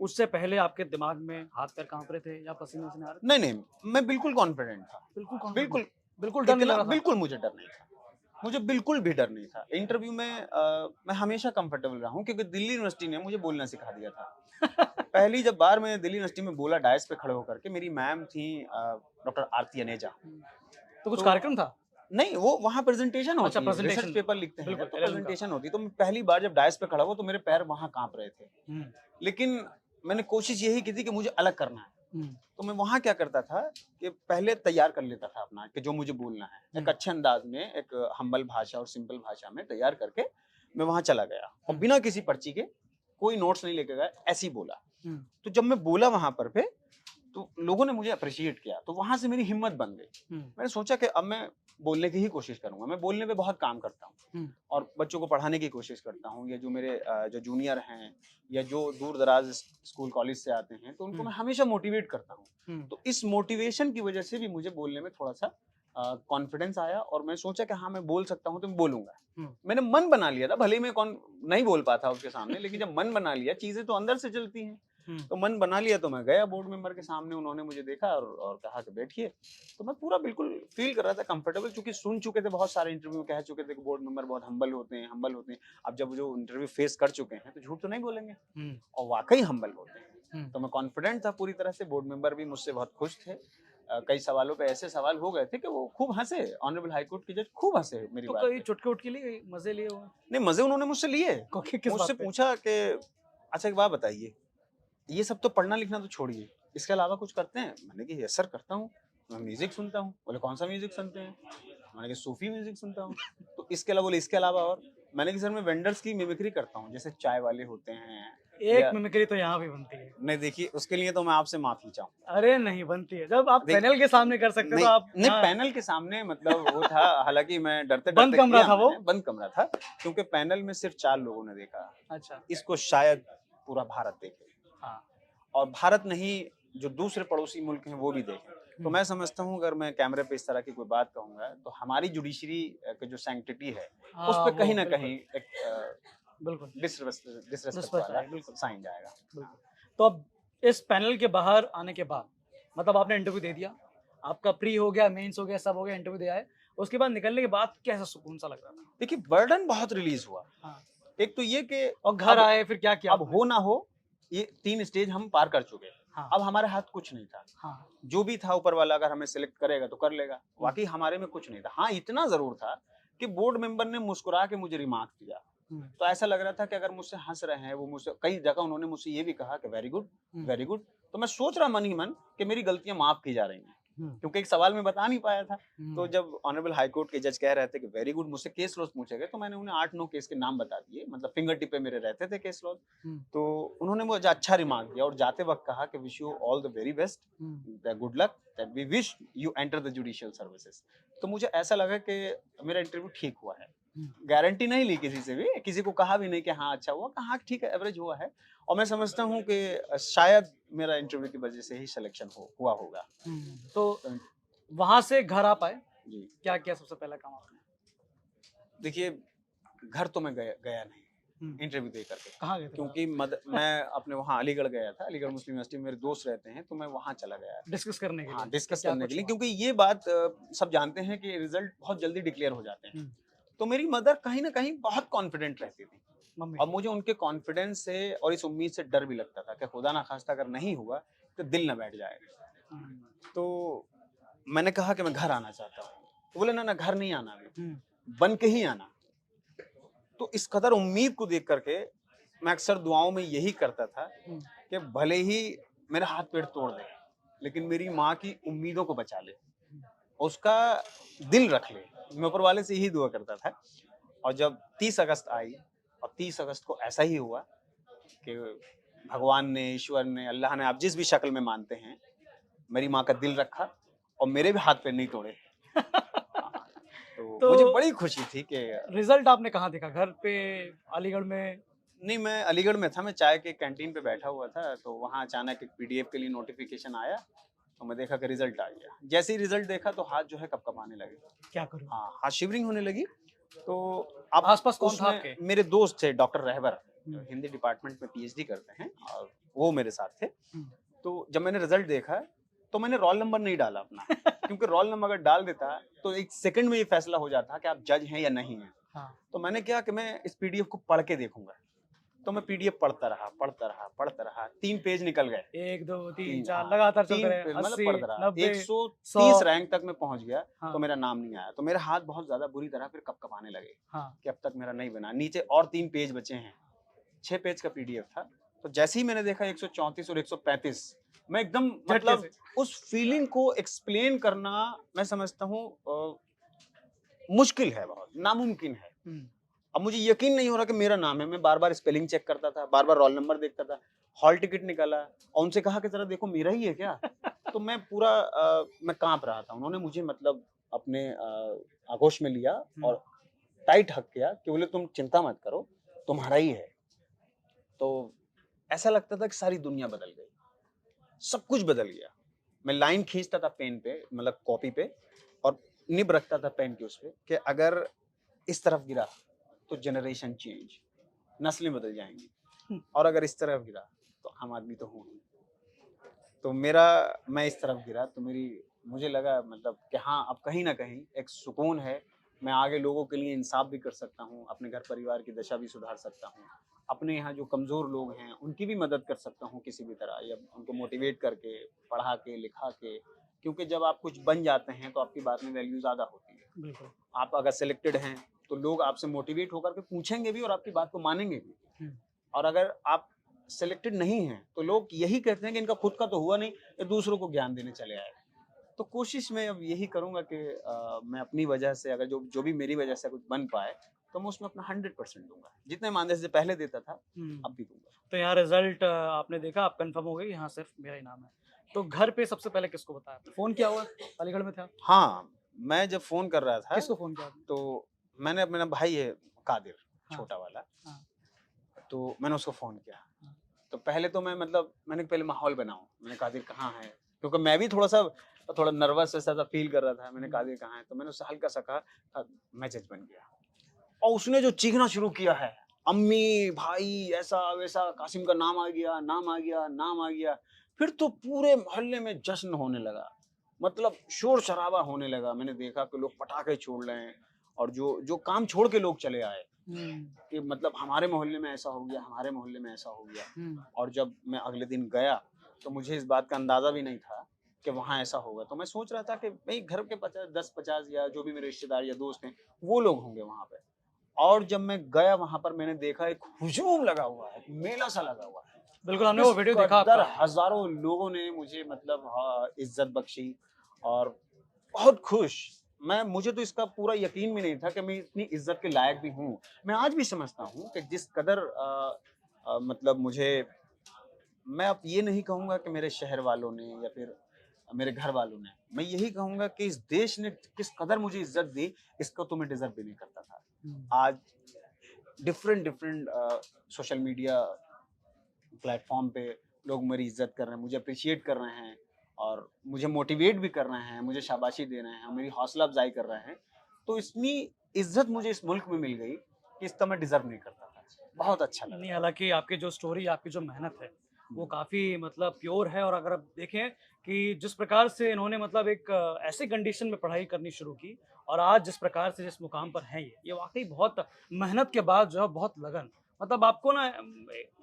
उससे पहले आपके दिमाग में हाथ पैर कांप रहे थे या पसीने से आ रहे थे? नहीं नहीं, मैं बिल्कुल कॉन्फिडेंट था। बिल्कुल confident? बिल्कुल बिल्कुल डर नहीं लग रहा था? बिल्कुल मुझे डर नहीं था। मुझे बिल्कुल भी डर नहीं था इंटरव्यू में। मैं हमेशा कंफर्टेबल रहा हूँ क्योंकि दिल्ली यूनिवर्सिटी ने मुझे बोलना सिखा दिया था। पहली जब बार मैं दिल्ली यूनिवर्सिटी में बोला डायस पे खड़े होकर के, मेरी मैम थी डॉक्टर आरती अनेजा। तो कुछ तो कार्यक्रम था? नहीं, वो वहाँ प्रेजेंटेशन अच्छा, होती है, presentation। रिसर्च पेपर लिखते हैं बिल्कुल, तो LLM का। प्रेजेंटेशन होती है। तो मैं पहली बार जब डायस पे खड़ा हुआ तो मेरे पैर वहाँ कांप रहे थे, हम्म, लेकिन मैंने कोशिश यही की थी कि मुझे अलग करना है। हम्म, तो मैं वहाँ क्या करता था कि पहले तैयार कर लेता था अपना कि जो मुझे बोलना है, एक अच्छे अंदाज में, एक हम्बल भाषा और सिंपल भाषा में तैयार करके मैं वहाँ चला गया और बिना किसी पर्ची के, कोई नोट्स नहीं लेके गया, ऐसे ही बोला। हम्म, तो जब मैं बोला वहाँ पर पे, तो लोगों ने मुझे अप्रिशिएट किया, तो वहाँ से मेरी हिम्मत बन गई। मैंने सोचा कि अब मैं बोलने की ही कोशिश करूंगा। मैं बोलने पे बहुत काम करता हूँ और बच्चों को पढ़ाने की कोशिश करता हूँ, या जो मेरे जो जूनियर हैं या जो दूर दराज स्कूल कॉलेज से आते हैं, तो उनको मैं हमेशा मोटिवेट करता हूँ। तो इस मोटिवेशन की वजह से भी मुझे बोलने में थोड़ा सा कॉन्फिडेंस आया और मैं सोचा कि हाँ, मैं बोल सकता हूँ तो मैं बोलूंगा। मैंने मन बना लिया था, भले ही मैं नहीं बोल पाता उसके सामने, लेकिन जब मन बना लिया, चीजें तो अंदर से चलती हैं। तो मन बना लिया तो मैं गया बोर्ड मेंबर के सामने, उन्होंने मुझे देखा और कहा कि बैठिए। तो मैं पूरा बिल्कुल फील कर रहा था कंफर्टेबल, क्योंकि सुन चुके थे बहुत सारे इंटरव्यू, कह चुके थे कि बोर्ड मेंबर बहुत हम्बल होते हैं, हम्बल होते हैं। अब जब जो इंटरव्यू फेस कर चुके हैं तो झूठ तो नहीं बोलेंगे, और वाकई हम्बल होते हैं। तो मैं कॉन्फिडेंट था पूरी तरह से। बोर्ड मेंबर भी मुझसे बहुत खुश थे। कई सवालों पे ऐसे सवाल हो गए थे कि वो खूब हंसे, ऑनरेबल हाईकोर्ट के जज खूब हंसे मेरी तो बात कई पे। चुटके उटके लिए, मजे लिए हुए? नहीं, मजे उन्होंने मुझसे लिए। किस मुझसे बात पे? पूछा कि अच्छा एक बात बताइए, ये सब तो पढ़ना लिखना तो छोड़िए, इसके अलावा कुछ करते हैं? मैंने कहा यस सर करता हूँ, मैं म्यूजिक सुनता हूँ। बोले कौन सा म्यूजिक सुनते हैं? मैंने कहा सूफी म्यूजिक सुनता हूँ। तो इसके अलावा, बोले इसके अलावा और? मैंने कहा सर मैं वेंडर्स की मिमिक्री करता हूँ, जैसे चाय वाले होते हैं। एक मिमिक्री तो यहाँ भी बनती है। नहीं देखिए, उसके लिए तो मैं आपसे माफी चाहूँ। अरे नहीं बनती है, जब आप पैनल के सामने कर सकते नहीं, तो आप नहीं पैनल के सामने मतलब वो था, हालांकि मैं डरते बंद डरते कमरा था वो? बंद कमरा था, क्योंकि पैनल में सिर्फ 4 लोगों ने देखा। अच्छा। इसको शायद पूरा भारत देखे, हाँ। और भारत नहीं, जो दूसरे पड़ोसी मुल्क हैं वो भी देखें। तो मैं समझता हूँ अगर मैं कैमरे पे इस तरह की कोई बात कहूंगा तो हमारी जुडिशरी की जो सैंक्टिटी है उस हाँ, पे वो कहीं ना बिल्कुल। कहीं एक बिल्कुल डिसरेस्पेक्ट रिस्पेक्ट वाला है, बिल्कुल साइन जाएगा। बिल्कुल। तो अब इस पैनल के बाहर आने के बाद, मतलब आपने इंटरव्यू दे दिया, आपका प्री हो गया, मेंस हो गया, सब हो गया, इंटरव्यू दिया है, उसके बाद निकलने के बाद कैसा सुकून सा लग रहा था? देखिए, बर्डन बहुत रिलीज हुआ। हाँ। एक तो ये कि और घर आए फिर क्या किया अब आपने? हो ना हो, ये 3 स्टेज हम पार कर चुके। हाँ। अब हमारे हाथ कुछ नहीं था। हाँ। जो भी था ऊपर वाला अगर हमें सिलेक्ट करेगा तो कर लेगा, वाकई हमारे में कुछ नहीं था। हाँ, इतना जरूर था कि बोर्ड मेंबर ने मुस्कुरा के मुझे रिमार्क दिया, तो ऐसा लग रहा था कि अगर मुझसे हंस रहे हैं वो, मुझसे कई जगह उन्होंने मुझसे ये भी कहा कि वेरी गुड, वेरी गुड। तो मैं सोच रहा मन ही मन कि मेरी गलतियां माफ की जा रही हैं, क्योंकि एक सवाल में बता नहीं पाया था। तो जब ऑनरेबल हाई कोर्ट के जज कह रहे थे कि वेरी गुड, मुझसे केस लॉज पूछे गए, तो मैंने उन्हें 8-9 केस के नाम बता दिए, मतलब फिंगर टिप पे मेरे रहते थे केस लॉज। तो उन्होंने मुझे अच्छा रिमार्क दिया और जाते वक्त कहा कि wish you all the very best, good luck, that we wish you enter the judicial services. तो मुझे ऐसा लगा कि मेरा इंटरव्यू ठीक हुआ है। गारंटी नहीं ली किसी से भी, किसी को कहा भी नहीं कि हाँ अच्छा हुआ, कहा ठीक है, एवरेज हुआ है। और मैं समझता हूँ कि शायद मेरा इंटरव्यू की वजह से ही सिलेक्शन हुआ होगा। तो वहां से घर आ पाए जी। क्या किया सबसे पहला काम आपने? देखिए, घर तो मैं गया नहीं इंटरव्यू दे करके। कहाँ गए थे? क्योंकि मैं अपने वहाँ अलीगढ़ गया था, अलीगढ़ मुस्लिम यूनिवर्सिटी में मेरे दोस्त रहते हैं, तो मैं वहाँ चला गया डिस्कस करने के लिए? हाँ, डिस्कस क्या करने कुछ के लिए, हुआ? क्योंकि ये बात सब जानते हैं कि रिजल्ट बहुत जल्दी डिक्लेयर हो जाते हैं। तो मेरी मदर कहीं ना कहीं बहुत कॉन्फिडेंट रहती थी, मम्मी? और मुझे उनके कॉन्फिडेंस से और इस उम्मीद से डर भी लगता था कि खुदा ना खास्ता अगर नहीं हुआ तो दिल ना बैठ जाएगा। तो मैंने कहा कि मैं घर आना चाहता हूँ। तो बोले ना ना, घर नहीं आना, बन के ही आना। तो इस कदर उम्मीद को देख करके मैं अक्सर दुआओं में यही करता था कि भले ही मेरा हाथ पैर तोड़ दे, लेकिन मेरी माँ की उम्मीदों को बचा ले, उसका दिल रख ले। मैं ऊपर वाले से यही दुआ करता था। और जब 30 अगस्त आई, और 30 अगस्त को ऐसा ही हुआ कि भगवान ने, ईश्वर ने, अल्लाह ने, आप जिस भी शक्ल में मानते हैं, मेरी माँ का दिल रखा और मेरे भी हाथ पैर नहीं तोड़े। तो मुझे बड़ी खुशी थी कि रिजल्ट आपने कहाँ देखा? घर पे, अलीगढ़ में? नहीं, मैं अलीगढ़ में था, मैं चाय के कैंटीन पे बैठा हुआ था, तो वहाँ अचानक एक पीडीएफ के लिए नोटिफिकेशन आया, तो मैं देखा कि रिजल्ट आ गया। जैसे ही रिजल्ट देखा तो हाथ जो है कपकपाने लगे। क्या करूं? हाँ, हाथ शिवरिंग होने लगी। तो आप आसपास कौन था आपके? मेरे दोस्त थे, डॉक्टर रहबर, हिंदी डिपार्टमेंट में पीएचडी करते हैं, और वो मेरे साथ थे। तो जब मैंने रिजल्ट देखा तो मैंने रोल नंबर नहीं डाला अपना, क्योंकि रोल नंबर अगर डाल देता तो एक सेकंड में ये फैसला हो जाता कि आप जज हैं या नहीं हैं। हाँ। तो मैंने क्या कि मैं इस पीडीएफ को पढ़ के देखूंगा। तो मैं पीडीएफ पढ़ता रहा 3 पेज निकल गए। 1 2 3 तीन 4 हाँ, लगातार चलते 3 रहे, पेज मतलब 80 पढ़ता रहा 90 130 100। रैंक तक मैं पहुंच गया। हाँ। तो मेरा नाम नहीं आया, तो मेरे हाथ बहुत ज्यादा बुरी तरह फिर कपकपाने लगे हाँ। कि अब तक मेरा नहीं बना। नीचे और 3 पेज बचे हैं, 6 पेज का पीडीएफ था। तो जैसे ही मैंने देखा 134 और 135, मैं एकदम झटके मतलब से। उस फीलिंग को एक्सप्लेन करना मैं समझता हूँ मुश्किल है, बहुत नामुमकिन है। अब मुझे यकीन नहीं हो रहा कि मेरा नाम है। मैं बार-बार स्पेलिंग चेक करता था, बार-बार रोल नंबर देखता था। हॉल टिकट निकाला और उनसे कहा कि ज़रा देखो मेरा ही है क्या? तो मैं पूरा मैं काँप रहा था। उन्होंने मुझे मतलब अपने आगोश में लिया और टाइट हग किया कि बोले तुम चिंता मत करो, तुम्हारा ही है। तो ऐसा लगता था कि सारी दुनिया बदल गई, सब कुछ बदल गया। मैं लाइन खींचता था पेन पे, मतलब कॉपी पे, और निब रखता था पेन के उस पे कि अगर इस तरफ गिरा तो जनरेशन चेंज, नस्लें बदल जाएंगी, और अगर इस तरफ गिरा तो आम आदमी तो हूँ ही। तो मैं इस तरफ गिरा तो मुझे लगा मतलब कि हाँ, अब कहीं ना कहीं एक सुकून है। मैं आगे लोगों के लिए इंसाफ भी कर सकता हूँ, अपने घर परिवार की दशा भी सुधार सकता हूँ, अपने यहाँ जो कमज़ोर लोग हैं उनकी भी मदद कर सकता हूँ किसी भी तरह, या उनको मोटिवेट करके, पढ़ा के, लिखा के। क्योंकि जब आप कुछ बन जाते हैं तो आपकी बात में वैल्यू ज़्यादा होती है। बिल्कुल। आप अगर सिलेक्टेड हैं तो लोग आपसे मोटिवेट होकर के पूछेंगे भी और आपकी बात को मानेंगे भी। और अगर आप सिलेक्टेड नहीं हैं तो लोग यही कहते हैं कि इनका खुद का तो हुआ नहीं, ये दूसरों को ज्ञान देने चले आए। तो कोशिश मैं अब यही करूंगा कि मैं अपनी वजह से अगर जो भी मेरी वजह से कुछ बन पाए तो मैं उसमें अपना 100% दूंगा। जितने मानदेय से पहले देता था अब भी दूंगा। तो यहाँ रिजल्ट आपने देखा, आप कंफर्म हो गए यहाँ सिर्फ मेरा ही नाम है। तो घर पे सबसे पहले किसको बताया? फोन किया हुआ? अलीगढ़ में था? हाँ, मैं जब फोन कर रहा था किसको फोन किया आपने? तो मैंने अपना भाई है कादिर, हाँ। छोटा वाला, हाँ। तो मैंने उसको फोन किया। हाँ। तो पहले तो मैंने पहले माहौल बनाऊं, मैंने कादिर कहाँ है, क्योंकि मैं भी थोड़ा नर्वस ऐसा सा फील कर रहा था। मैंने कादिर कहाँ है, तो मैंने उससे हल्का सा कहा मैं जज बन गया। और उसने जो चीखना शुरू किया है, अम्मी भाई ऐसा वैसा, कासिम का नाम आ गया, नाम आ गया, नाम आ गया। फिर तो पूरे मोहल्ले में जश्न होने लगा, मतलब शोर शराबा होने लगा। मैंने देखा कि लोग पटाखे छोड़ रहे हैं और जो जो काम छोड़ के लोग चले आए कि मतलब हमारे मोहल्ले में ऐसा हो गया, हमारे मोहल्ले में ऐसा हो गया। और जब मैं अगले दिन गया तो मुझे इस बात का अंदाजा भी नहीं था कि वहाँ ऐसा होगा। तो मैं सोच रहा था कि भाई घर के 10-50 या जो भी मेरे रिश्तेदार या दोस्त हैं वो लोग होंगे वहाँ पे। और जब मैं गया वहाँ पर, मैंने देखा एक हुजूम लगा हुआ है, मेला सा लगा हुआ है। बिल्कुल, हमने वो वीडियो देखा आपका। हजारों लोगों ने मुझे मतलब इज्जत बख्शी और बहुत खुश। मुझे तो इसका पूरा यकीन भी नहीं था कि मैं इतनी इज्जत के लायक भी हूँ। मैं आज भी समझता हूँ कि जिस कदर मतलब मैं अब ये नहीं कहूँगा कि मेरे शहर वालों ने या फिर मेरे घर वालों ने, मैं यही कहूँगा कि इस देश ने किस कदर मुझे इज्जत दी, इसको तो मैं डिजर्व भी नहीं करता था। आज डिफरेंट सोशल मीडिया प्लेटफॉर्म पे लोग मेरी इज्जत कर रहे हैं, मुझे अप्रिशिएट कर रहे हैं और मुझे मोटिवेट भी कर रहे हैं, मुझे शाबाशी दे रहे हैं, मेरी हौसला अफजाई कर रहे हैं। तो इतनी इज्जत मुझे इस मुल्क में मिल गई कि इसका मैं डिजर्व नहीं करता था। बहुत अच्छा लगा। नहीं, हालांकि आपकी जो स्टोरी, आपकी जो मेहनत है वो काफ़ी मतलब प्योर है। और अगर आप देखें कि जिस प्रकार से इन्होंने मतलब एक ऐसी कंडीशन में पढ़ाई करनी शुरू की और आज जिस प्रकार से जिस मुकाम पर हैं ये वाकई बहुत मेहनत के बाद जो है, बहुत लगन। मतलब आपको ना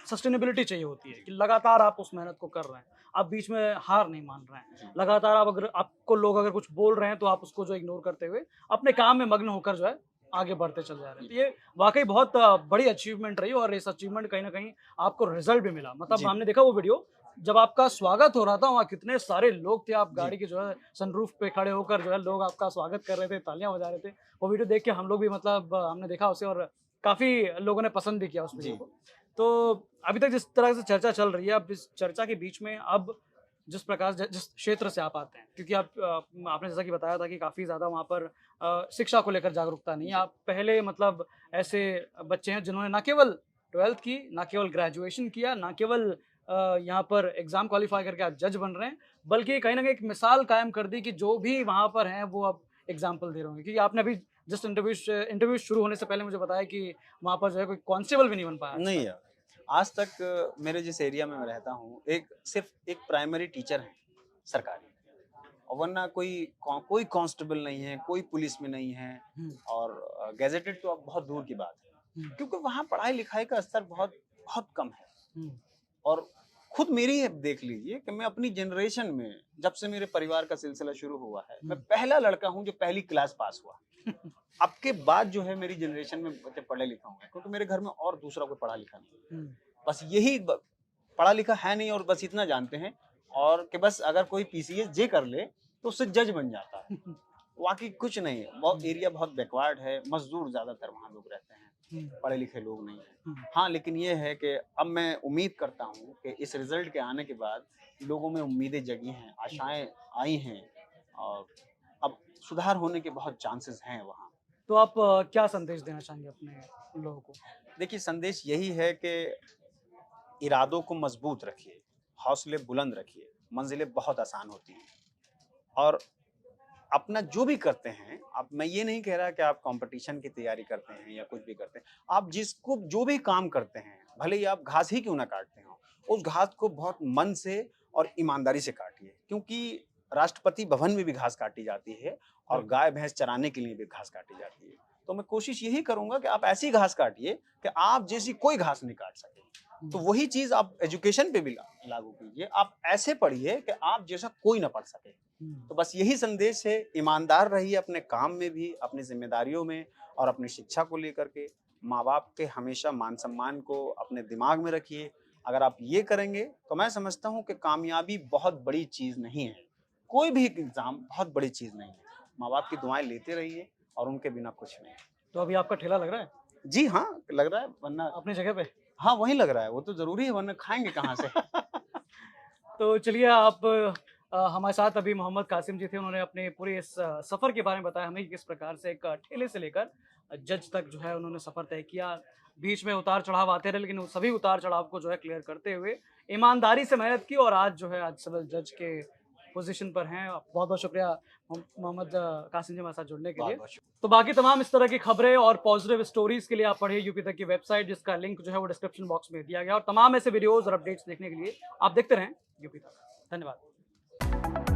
सस्टेनेबिलिटी चाहिए होती है कि लगातार आप उस मेहनत को कर रहे हैं, आप बीच में हार नहीं मान रहे हैं। लगातार आप अगर आपको लोग अगर कुछ बोल रहे हैं तो आप उसको जो इग्नोर करते हुए अपने काम में मग्न होकर जो है आगे बढ़ते चल जा रहे हैं। तो ये वाकई बहुत बड़ी अचीवमेंट रही और इस अचीवमेंट कहीं ना कहीं आपको रिजल्ट भी मिला। मतलब हमने देखा वो वीडियो जब आपका स्वागत हो रहा था, वहाँ कितने सारे लोग थे, आप गाड़ी के जो है सनरूफ पे खड़े होकर जो है लोग आपका स्वागत कर रहे थे, तालियां बजा रहे थे। वो वीडियो देख के हम लोग भी मतलब हमने देखा उसे और काफी लोगों ने पसंद भी किया उस वीडियो को। तो अभी तक जिस तरह से चर्चा चल रही है, अब इस चर्चा के बीच में अब जिस प्रकार जिस क्षेत्र से आप आते हैं, क्योंकि आपने जैसा कि बताया था कि काफ़ी ज़्यादा वहाँ पर शिक्षा को लेकर जागरूकता नहीं है। आप पहले मतलब ऐसे बच्चे हैं जिन्होंने ना केवल 12th की, ना केवल ग्रेजुएशन किया, ना केवल यहाँ पर एग्ज़ाम क्वालिफाई करके आप जज बन रहे हैं, बल्कि कहीं ना कहीं एक मिसाल कायम कर दी कि जो भी वहाँ पर हैं वो अब एग्जाम्पल दे रहे होंगे। क्योंकि आपने अभी जस्ट इंटरव्यू शुरू होने से पहले मुझे बताया कि वहाँ पर जो है कोई कांस्टेबल भी नहीं बन पाया। नहीं यार, आज तक मेरे जिस एरिया में मैं रहता हूँ, सिर्फ एक प्राइमरी टीचर है सरकारी, और वरना कोई कांस्टेबल नहीं है, कोई पुलिस में नहीं है, और गैजेटेड तो अब बहुत दूर की बात है, क्योंकि वहाँ पढ़ाई लिखाई का स्तर बहुत बहुत कम है। और खुद मेरी देख लीजिए कि मैं अपनी जनरेशन में, जब से मेरे परिवार का सिलसिला शुरू हुआ है, मैं पहला लड़का हूँ जो पहली क्लास पास हुआ। अब के बाद जो है मेरी जनरेशन में बच्चे पढ़े लिखे होंगे, क्योंकि मेरे घर में और दूसरा कोई पढ़ा लिखा नहीं, बस यही पढ़ा लिखा है नहीं, और बस इतना जानते हैं और कि बस अगर कोई पीसीएस जे कर ले तो उससे जज बन जाता है। वाकई कुछ नहीं है, बहुत एरिया बहुत बैकवर्ड है, मजदूर ज्यादातर वहाँ लोग रहते हैं, पढ़े लिखे लोग नहीं हैं। हाँ, लेकिन ये है कि अब मैं उम्मीद करता हूँ कि इस रिजल्ट के आने के बाद लोगों में उम्मीदें जगी हैं, आशाएं आई हैं, और अब सुधार होने के बहुत चांसेस हैं वहाँ। तो आप क्या संदेश देना चाहेंगे अपने लोगों को? देखिए, संदेश यही है कि इरादों को मजबूत रखिए, हौसले बुलंद रखिए, मंजिलें बहुत आसान होती हैं, और अपना जो भी करते हैं, अब मैं ये नहीं कह रहा कि आप कंपटीशन की तैयारी करते हैं या कुछ भी करते हैं, आप जिसको जो भी काम करते हैं, भले ही आप घास ही क्यों ना काटते हो, उस घास को बहुत मन से और ईमानदारी से काटिए, क्योंकि राष्ट्रपति भवन में भी घास काटी जाती है और गाय भैंस चराने के लिए भी घास काटी जाती है। तो मैं कोशिश यही करूंगा कि आप ऐसी घास काटिए कि आप जैसी कोई घास नहीं काट सके। तो वही चीज आप एजुकेशन पे भी लागू कीजिए, आप ऐसे पढ़िए कि आप जैसा कोई ना पढ़ सके। तो बस यही संदेश है, ईमानदार रहिए अपने काम में भी, अपनी जिम्मेदारियों में, और अपनी शिक्षा को लेकर के माँ बाप के हमेशा मान सम्मान को अपने दिमाग में रखिए। अगर आप ये करेंगे तो मैं समझता हूँ कि कामयाबी बहुत बड़ी चीज नहीं है, कोई भी एग्जाम बहुत बड़ी चीज नहीं है। माँ बाप की दुआएं लेते रहिए, और उनके बिना कुछ नहीं। तो अभी आपका ठेला लग रहा है? जी हाँ, लग रहा है, वरना अपनी जगह पे? हाँ, वहीं लग रहा है, वो तो जरूरी है, वरना खाएंगे कहाँ से। तो चलिए, आप हमारे साथ अभी मोहम्मद कासिम जी थे, उन्होंने अपने पूरे इस सफ़र के बारे में बताया हमें कि किस प्रकार से एक ठेले से लेकर जज तक जो है उन्होंने सफ़र तय किया। बीच में उतार चढ़ाव आते रहे, लेकिन उन सभी उतार चढ़ाव को जो है क्लियर करते हुए ईमानदारी से मेहनत की, और आज जो है आज सिविल जज के पोजीशन पर हैं। बहुत बहुत शुक्रिया मोहम्मद कासिम जी हमारे साथ जुड़ने के लिए। तो बाकी तमाम इस तरह की खबरें और पॉजिटिव स्टोरीज के लिए आप पढ़िए यूपी तक की वेबसाइट, जिसका लिंक जो है वो डिस्क्रिप्शन बॉक्स में दिया गया, और तमाम ऐसे वीडियोस और अपडेट्स देखने के लिए आप देखते रहें यूपी तक। धन्यवाद।